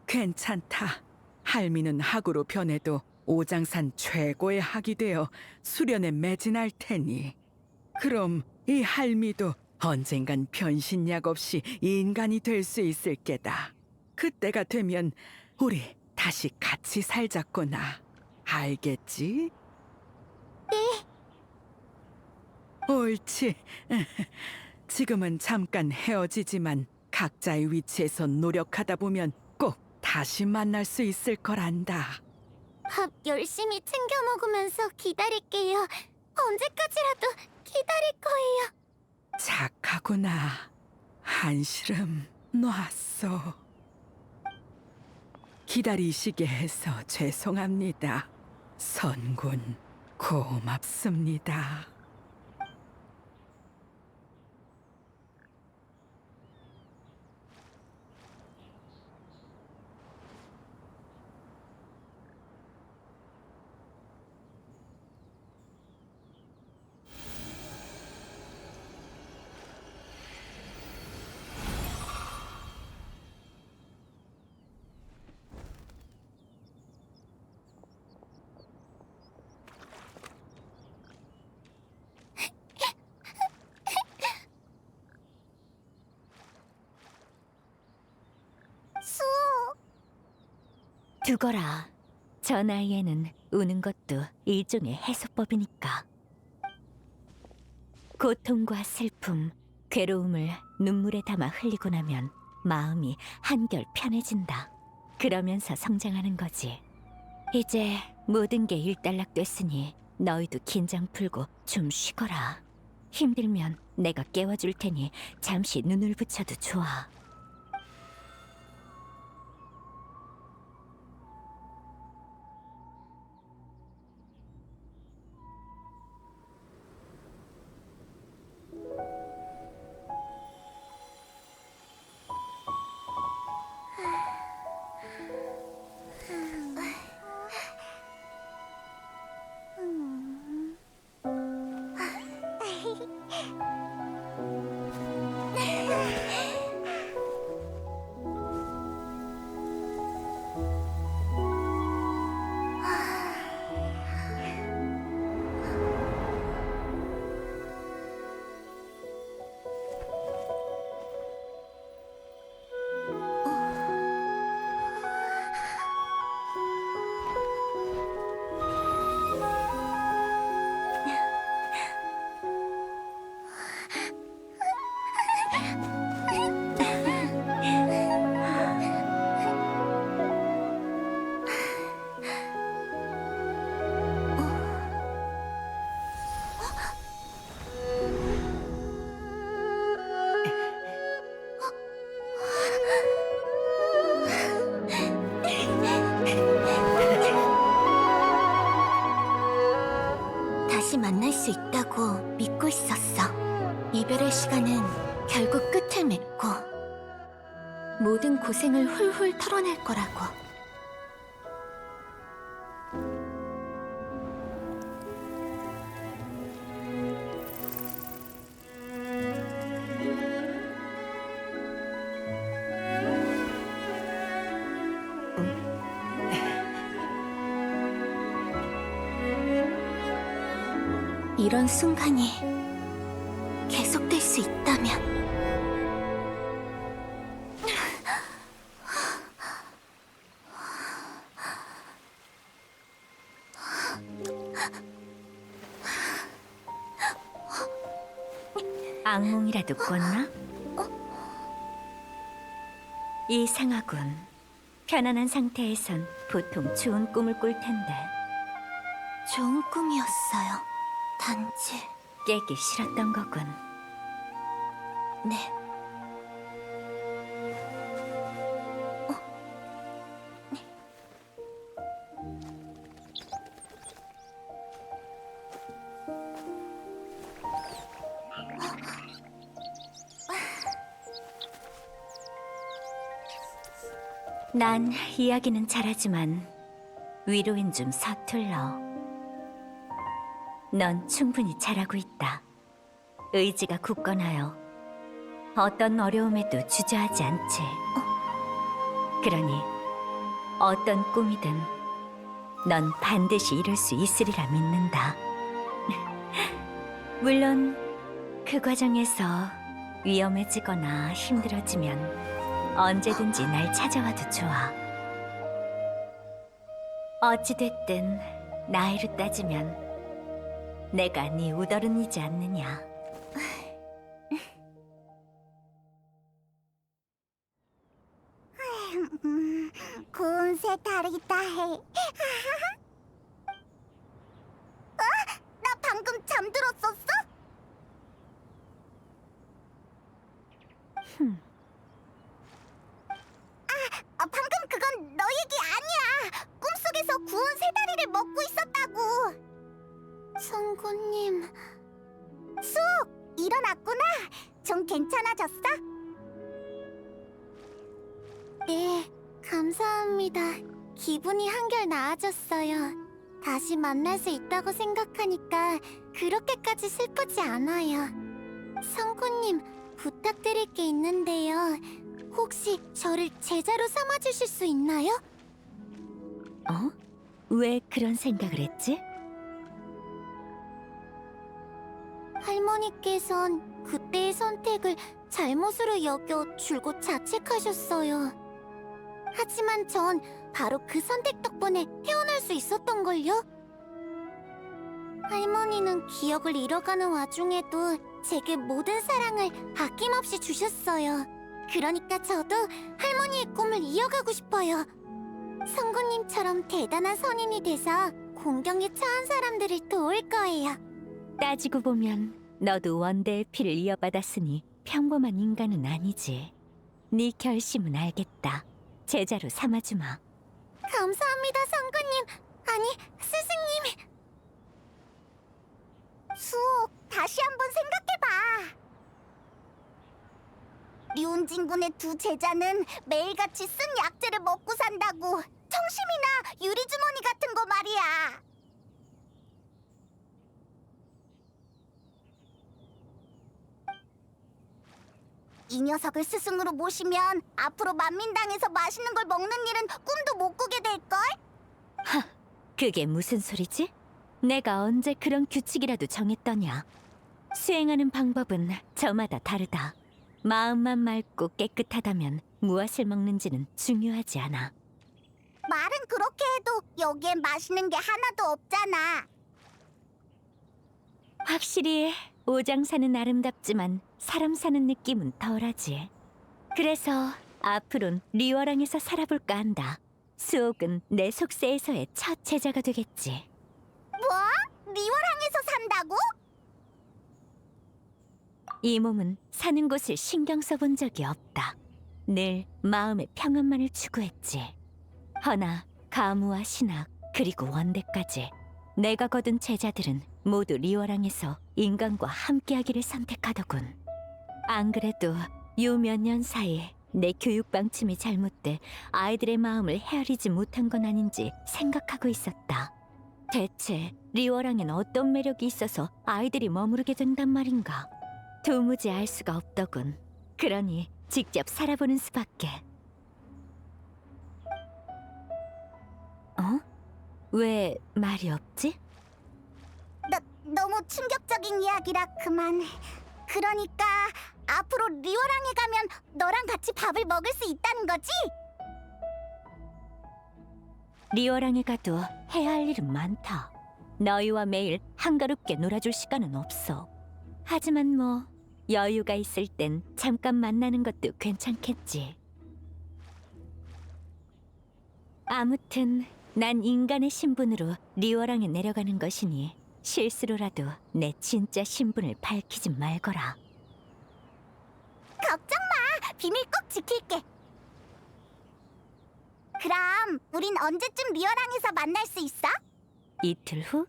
괜찮다. 할미는 학으로 변해도 오장산 최고의 학이 되어 수련에 매진할 테니. 그럼 이 할미도 언젠간 변신약 없이 인간이 될 수 있을 게다. 그때가 되면 우리 다시 같이 살자꾸나. 알겠지? 네. 옳지. 지금은 잠깐 헤어지지만 각자의 위치에서 노력하다 보면 꼭 다시 만날 수 있을 거란다. 밥 열심히 챙겨 먹으면서 기다릴게요. 언제까지라도 기다릴 거예요. 착하구나. 한시름 놨어. 기다리시게 해서 죄송합니다. 선군, 고맙습니다. 수호, 두거라. 저 나이에는 우는 것도 일종의 해소법이니까. 고통과 슬픔, 괴로움을 눈물에 담아 흘리고 나면 마음이 한결 편해진다. 그러면서 성장하는 거지. 이제 모든 게 일단락됐으니 너희도 긴장 풀고 좀 쉬거라. 힘들면 내가 깨워줄 테니 잠시 눈을 붙여도 좋아. 맺고 모든 고생을 훌훌 털어낼 거라고. 이런 순간이 계속될 수 있다면 악몽이라도 꿨나? 이상하군. 편안한 상태에선 보통 좋은 꿈을 꿀 텐데 좋은 꿈이었어요. 단지 깨기 싫었던 거군. 네. 난 이야기는 잘하지만 위로엔 좀 서툴러. 넌 충분히 잘하고 있다. 의지가 굳건하여 어떤 어려움에도 주저하지 않지. 그러니 어떤 꿈이든 넌 반드시 이룰 수 있으리라 믿는다. 물론 그 과정에서 위험해지거나 힘들어지면 언제든지 날 찾아와도 좋아. 어찌됐든 나이로 따지면 내가 네 우더른이지 않느냐. 고운 새다리다 해. 나 방금 잠들었었어? 방금 그건 너 얘기 아니야. 꿈속에서 구운 새다리를 먹고 있었다고. 성구님, 수옥 일어났구나. 좀 괜찮아졌어? 네, 감사합니다. 기분이 한결 나아졌어요. 다시 만날 수 있다고 생각하니까 그렇게까지 슬프지 않아요. 성구님, 부탁드릴 게 있는데요. 혹시 저를 제자로 삼아주실 수 있나요? 어? 왜 그런 생각을 했지? 할머니께선 그때의 선택을 잘못으로 여겨 줄곧 자책하셨어요. 하지만 전 바로 그 선택 덕분에 태어날 수 있었던걸요? 할머니는 기억을 잃어가는 와중에도 제게 모든 사랑을 아낌없이 주셨어요. 그러니까 저도 할머니의 꿈을 이어가고 싶어요. 성구님처럼 대단한 선인이 돼서 공경에 처한 사람들을 도울 거예요. 따지고 보면 너도 원대의 피를 이어받았으니 평범한 인간은 아니지. 네 결심은 알겠다. 제자로 삼아주마. 감사합니다, 성구님. 아니, 스승님. 수옥, 다시 한번 생각해봐. 류운진군의 두 제자는 매일같이 쓴 약재를 먹고 산다고. 청심이나 유리주머니 같은 거 말이야. 이 녀석을 스승으로 모시면 앞으로 만민당에서 맛있는 걸 먹는 일은 꿈도 못 꾸게 될걸? 그게 무슨 소리지? 내가 언제 그런 규칙이라도 정했더냐? 수행하는 방법은 저마다 다르다. 마음만 맑고 깨끗하다면 무엇을 먹는지는 중요하지 않아. 말은 그렇게 해도 여기엔 맛있는 게 하나도 없잖아. 확실히 오장 사는 아름답지만 사람 사는 느낌은 덜하지. 그래서 앞으론 리워랑에서 살아볼까 한다. 수옥은 내 속세에서의 첫 제자가 되겠지. 뭐? 리워랑에서 산다고? 이 몸은 사는 곳을 신경 써본 적이 없다. 늘 마음의 평안만을 추구했지. 허나 가무와 신학 그리고 원대까지 내가 거둔 제자들은 모두 리워랑에서 인간과 함께하기를 선택하더군. 안 그래도 요 몇 년 사이 내 교육 방침이 잘못돼 아이들의 마음을 헤아리지 못한 건 아닌지 생각하고 있었다. 대체 리워랑엔 어떤 매력이 있어서 아이들이 머무르게 된단 말인가? 도무지 알 수가 없더군. 그러니 직접 살아보는 수밖에. 어? 왜 말이 없지? 너무 충격적인 이야기라 그만. 그러니까 앞으로 리워랑에 가면 너랑 같이 밥을 먹을 수 있다는 거지? 리워랑에 가도 해야 할 일은 많다. 너희와 매일 한가롭게 놀아줄 시간은 없어. 하지만 뭐 여유가 있을 땐 잠깐 만나는 것도 괜찮겠지. 아무튼 난 인간의 신분으로 리워랑에 내려가는 것이니 실수로라도 내 진짜 신분을 밝히지 말거라. 걱정 마. 비밀 꼭 지킬게. 그럼 우린 언제쯤 리워랑에서 만날 수 있어? 이틀 후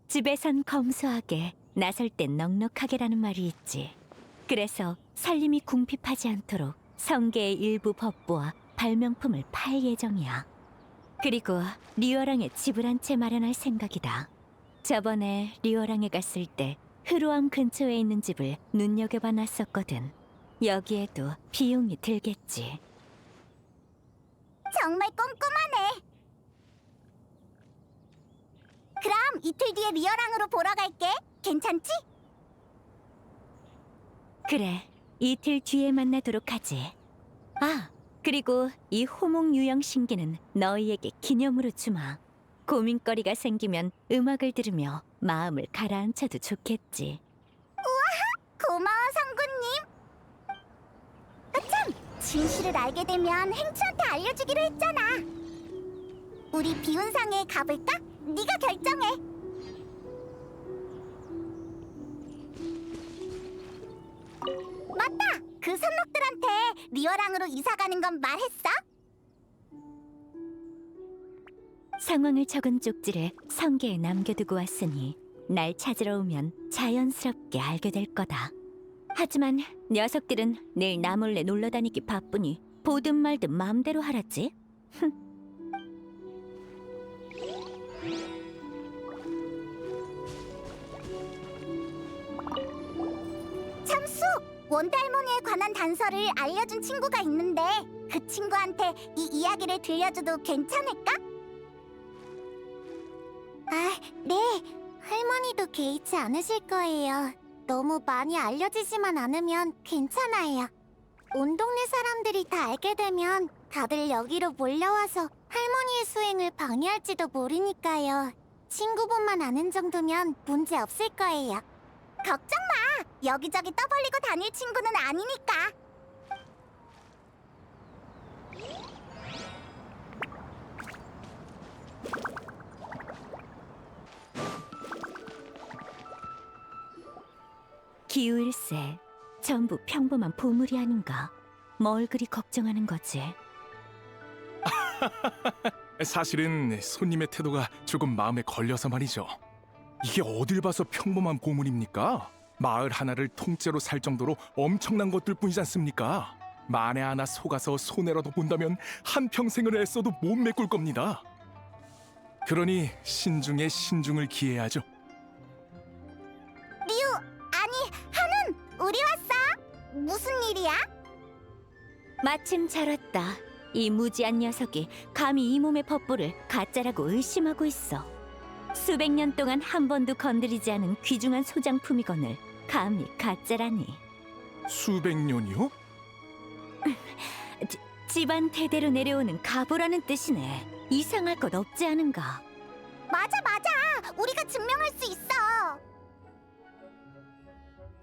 집에선 검소하게 나설 땐 넉넉하게라는 말이 있지. 그래서 살림이 궁핍하지 않도록 성계의 일부 법보와 발명품을 팔 예정이야. 그리고 리워랑에 집을 한 채 마련할 생각이다. 저번에 리워랑에 갔을 때 흐루암 근처에 있는 집을 눈여겨봐 놨었거든. 여기에도 비용이 들겠지. 정말 꼼꼼하네. 그럼 이틀 뒤에 리워랑으로 보러 갈게. 괜찮지? 그래, 이틀 뒤에 만나도록 하지. 아, 그리고 이 호목 유형 신기는 너희에게 기념으로 주마. 고민거리가 생기면 음악을 들으며 마음을 가라앉혀도 좋겠지. 고마워, 성구님. 참, 진실을 알게 되면 행추한테 알려주기로 했잖아. 우리 비운상에 가볼까? 네가 결정해. 맞다! 그 선록들한테 리워랑으로 이사 가는 건 말했어? 상황을 적은 쪽지를 성게에 남겨두고 왔으니 날 찾으러 오면 자연스럽게 알게 될 거다. 하지만 녀석들은 늘 나 몰래 놀러 다니기 바쁘니 보든 말든 마음대로 하라지. 참수! 원달모니에 관한 단서를 알려준 친구가 있는데 그 친구한테 이 이야기를 들려줘도 괜찮을까? 아, 네. 할머니도 개의치 않으실 거예요. 너무 많이 알려지지만 않으면 괜찮아요. 온 동네 사람들이 다 알게 되면 다들 여기로 몰려와서 할머니의 수행을 방해할지도 모르니까요. 친구분만 아는 정도면 문제 없을 거예요. 걱정 마! 여기저기 떠벌리고 다닐 친구는 아니니까. 기우일세, 전부 평범한 보물이 아닌가. 뭘 그리 걱정하는 거지? 사실은 손님의 태도가 조금 마음에 걸려서 말이죠. 이게 어딜 봐서 평범한 보물입니까? 마을 하나를 통째로 살 정도로 엄청난 것들 뿐이지 않습니까? 만에 하나 속아서 손해라도 본다면 한평생을 애써도 못 메꿀 겁니다. 그러니 신중에 신중을 기해야죠. 리우, 아니, 한운! 우리 왔어! 무슨 일이야? 마침 잘 왔다. 이 무지한 녀석이 감히 이 몸의 법보를 가짜라고 의심하고 있어. 수백 년 동안 한 번도 건드리지 않은 귀중한 소장품이거늘 감히 가짜라니. 수백 년이요? 집안 대대로 내려오는 가보라는 뜻이네. 이상할 것 없지 않은가? 맞아! 우리가 증명할 수 있어!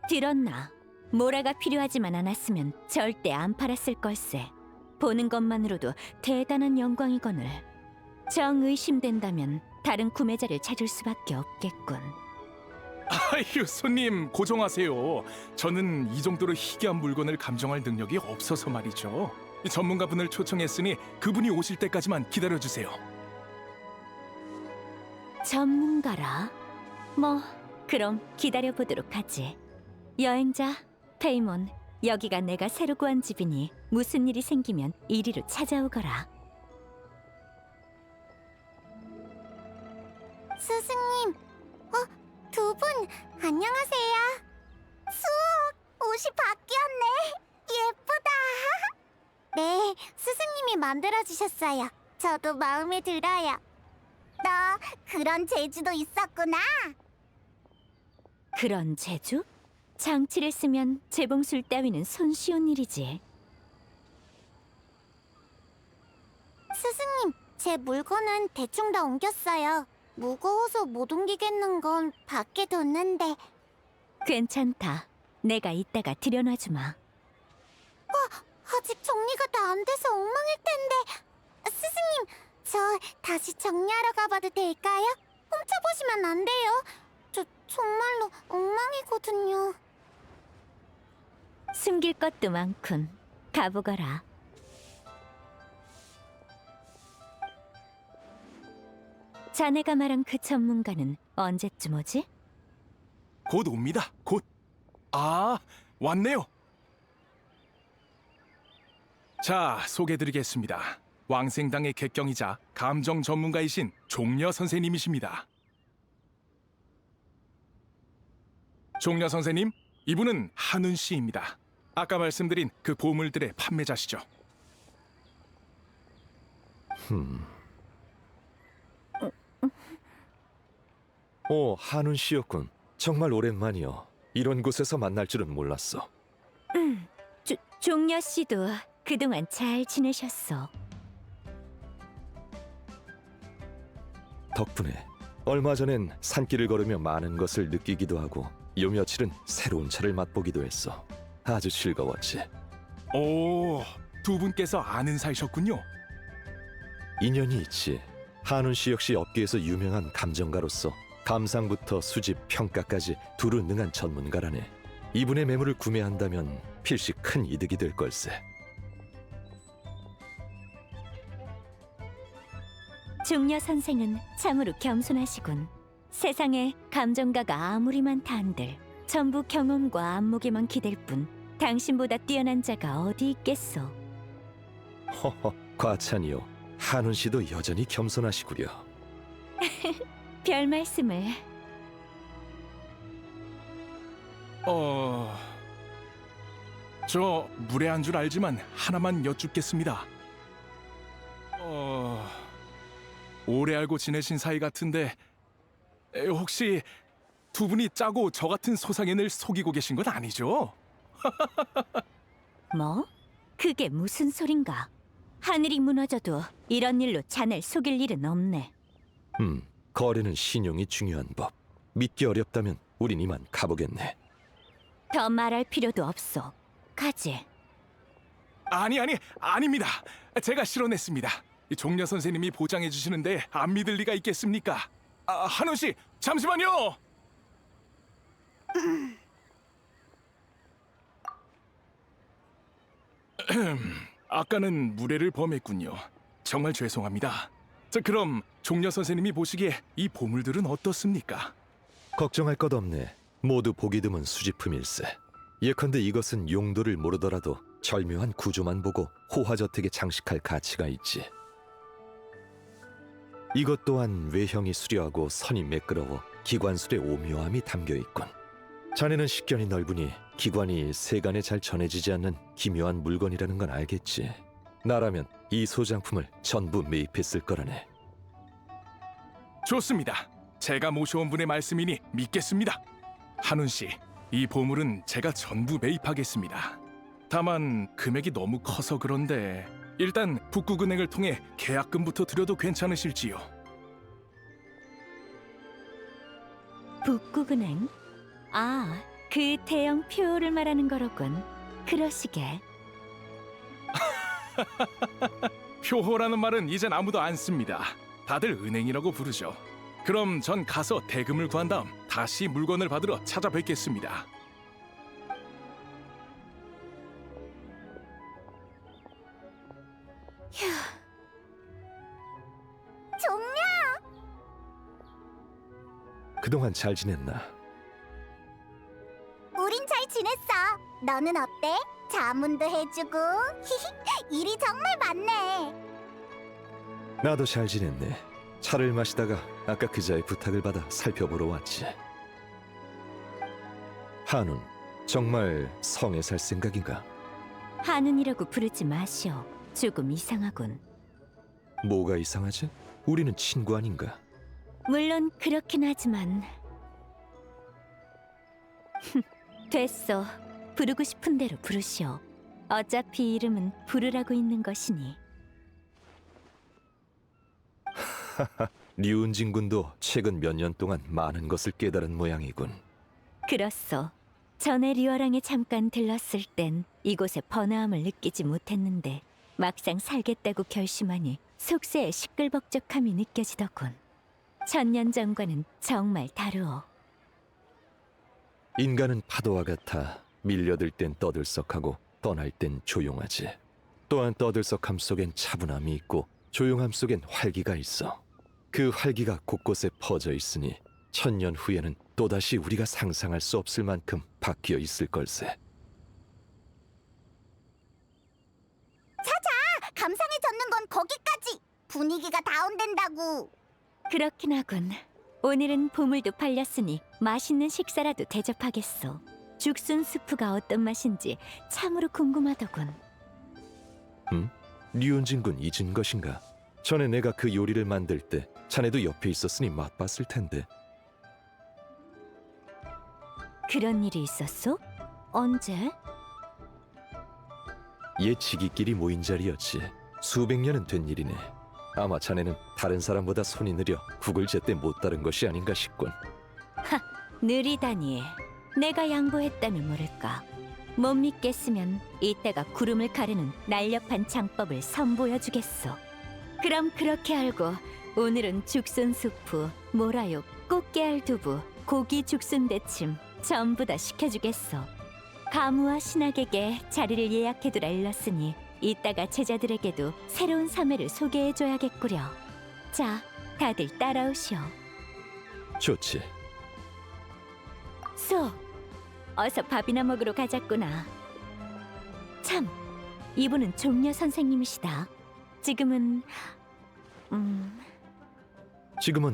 들었나? 모라가 필요하지만 않았으면 절대 안 팔았을 걸세. 보는 것만으로도 대단한 영광이거늘. 정 의심된다면 다른 구매자를 찾을 수밖에 없겠군. 아유, 손님 고정하세요. 저는 이 정도로 희귀한 물건을 감정할 능력이 없어서 말이죠. 전문가분을 초청했으니 그분이 오실 때까지만 기다려주세요. 전문가라? 뭐 그럼 기다려보도록 하지. 여행자, 페이몬, 여기가 내가 새로 구한 집이니 무슨 일이 생기면 이리로 찾아오거라. 스승님, 두 분 안녕하세요. 수옥, 옷이 바뀌었네. 예쁘다. 네, 스승님이 만들어주셨어요. 저도 마음에 들어요. 너 그런 재주도 있었구나. 그런 재주? 장치를 쓰면 재봉술 따위는 손쉬운 일이지. 스승님, 제 물건은 대충 다 옮겼어요. 무거워서 못 옮기겠는 건 밖에 뒀는데. 괜찮다. 내가 이따가 들여놔주마. 아직 정리가 다 안 돼서 엉망일 텐데. 스승님, 저 다시 정리하러 가봐도 될까요? 훔쳐보시면 안 돼요. 저 정말로 엉망이거든요. 숨길 것도 많군. 가보거라. 자네가 말한 그 전문가는 언제쯤 오지? 곧 옵니다. 곧. 아, 왔네요. 자, 소개드리겠습니다. 왕생당의 객경이자 감정 전문가이신 종려 선생님이십니다. 종려 선생님, 이분은 한운 씨입니다. 아까 말씀드린 그 보물들의 판매자시죠. 한운 씨였군. 정말 오랜만이요. 이런 곳에서 만날 줄은 몰랐어. 종려 씨도 그동안 잘 지내셨어. 덕분에 얼마 전엔 산길을 걸으며 많은 것을 느끼기도 하고 요 며칠은 새로운 차를 맛보기도 했어. 아주 즐거웠지. 오, 두 분께서 아는 사이셨군요. 인연이 있지. 한운 씨 역시 업계에서 유명한 감정가로서 감상부터 수집, 평가까지 두루 능한 전문가라네. 이분의 매물을 구매한다면 필시 큰 이득이 될 걸세. 종려 선생은 참으로 겸손하시군. 세상에 감정가가 아무리 많다 한들 전부 경험과 안목에만 기댈 뿐 당신보다 뛰어난 자가 어디 있겠소. 허허, 과찬이요. 한운 씨도 여전히 겸손하시구려. 별 말씀을. 저 무례한 줄 알지만 하나만 여쭙겠습니다. 오래 알고 지내신 사이 같은데 혹시 두 분이 짜고 저 같은 소상인을 속이고 계신 건 아니죠? 뭐? 그게 무슨 소린가? 하늘이 무너져도 이런 일로 자넬 속일 일은 없네. 거래는 신용이 중요한 법. 믿기 어렵다면 우린 이만 가보겠네. 더 말할 필요도 없어. 가지. 아닙니다. 제가 실언했습니다. 종려 선생님이 보장해 주시는데 안 믿을 리가 있겠습니까? 한운 씨, 잠시만요. 아까는 무례를 범했군요. 정말 죄송합니다. 자, 그럼 종려 선생님이 보시기에 이 보물들은 어떻습니까? 걱정할 것 없네. 모두 보기 드문 수집품일세. 예컨대 이것은 용도를 모르더라도 절묘한 구조만 보고 호화저택에 장식할 가치가 있지. 이것 또한 외형이 수려하고 선이 매끄러워 기관술의 오묘함이 담겨있군. 자네는 식견이 넓으니 기관이 세간에 잘 전해지지 않는 기묘한 물건이라는 건 알겠지. 나라면 이 소장품을 전부 매입했을 거라네. 좋습니다. 제가 모셔온 분의 말씀이니 믿겠습니다. 한운 씨, 이 보물은 제가 전부 매입하겠습니다. 다만 금액이 너무 커서 그런데 일단 북구은행을 통해 계약금부터 드려도 괜찮으실지요? 북구은행? 아, 그 대형 표를 말하는 거로군. 그러시게. 표호라는 말은 이젠 아무도 안 씁니다. 다들 은행이라고 부르죠. 그럼 전 가서 대금을 구한 다음 다시 물건을 받으러 찾아뵙겠습니다. 종려! 그동안 잘 지냈나? 우린 잘 지냈어. 너는 어때? 자문도 해주고 일이 정말 많네. 나도 잘 지냈네. 차를 마시다가 아까 그자의 부탁을 받아 살펴보러 왔지. 한운, 정말 성에 살 생각인가? 한운이라고 부르지 마시오. 조금 이상하군. 뭐가 이상하지? 우리는 친구 아닌가? 물론 그렇긴 하지만 됐어. 부르고 싶은 대로 부르시오. 어차피 이름은 부르라고 있는 것이니. 류은진 군도 최근 몇 년 동안 많은 것을 깨달은 모양이군. 그렇소. 전에 리어랑에 잠깐 들렀을 땐 이곳의 번화함을 느끼지 못했는데 막상 살겠다고 결심하니 속세의 시끌벅적함이 느껴지더군. 천년 전과는 정말 다르오. 인간은 파도와 같아 밀려들 땐 떠들썩하고 떠날 땐 조용하지. 또한 떠들썩함 속엔 차분함이 있고 조용함 속엔 활기가 있어. 그 활기가 곳곳에 퍼져 있으니 천년 후에는 또다시 우리가 상상할 수 없을 만큼 바뀌어 있을 걸세. 감상에 젖는 건 거기까지. 분위기가 다운된다고. 그렇긴 하군. 오늘은 보물도 팔렸으니 맛있는 식사라도 대접하겠소. 죽순 수프가 어떤 맛인지 참으로 궁금하더군. 류은진 군 잊은 것인가? 전에 내가 그 요리를 만들 때 자네도 옆에 있었으니 맛봤을 텐데. 그런 일이 있었소? 언제? 옛 지기끼리 모인 자리였지. 수백 년은 된 일이네. 아마 자네는 다른 사람보다 손이 느려 국을 제때 못 다룬 것이 아닌가 싶군. 느리다니. 내가 양보했다면 모를까. 못 믿겠으면 이따가 구름을 가르는 날렵한 장법을 선보여주겠소. 그럼 그렇게 알고 오늘은 죽순 수프, 모라육, 꽃게알 두부, 고기 죽순 대침 전부 다 시켜주겠소. 가무와 신학에게 자리를 예약해두라 일렀으니 이따가 제자들에게도 새로운 사매를 소개해줘야겠구려. 자, 다들 따라오시오. 좋지. 소, 어서 밥이나 먹으러 가자꾸나. 참, 이분은 종려 선생님이시다. 지금은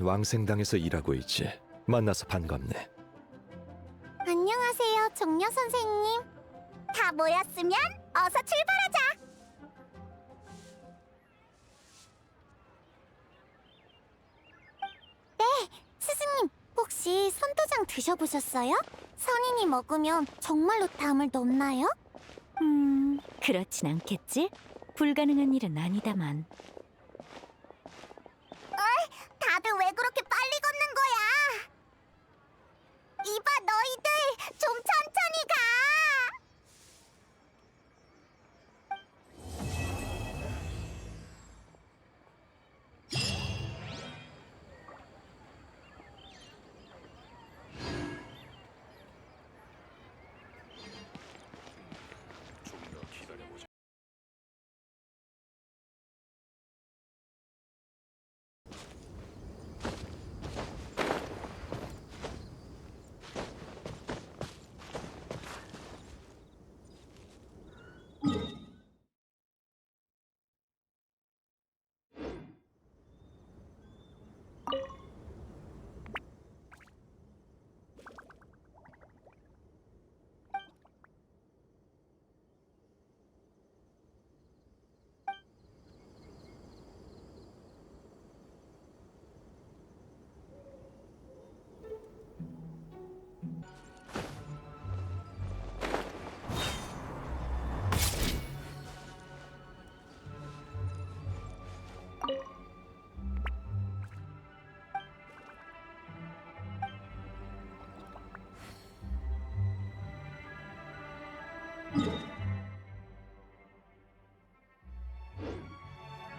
왕생당에서 일하고 있지. 만나서 반갑네. 안녕하세요, 종려 선생님. 다 모였으면 어서 출발하자. 네, 스승님. 혹시 선도장 드셔보셨어요? 선인이 먹으면 정말로 담을 넘나요? 그렇진 않겠지? 불가능한 일은 아니다만.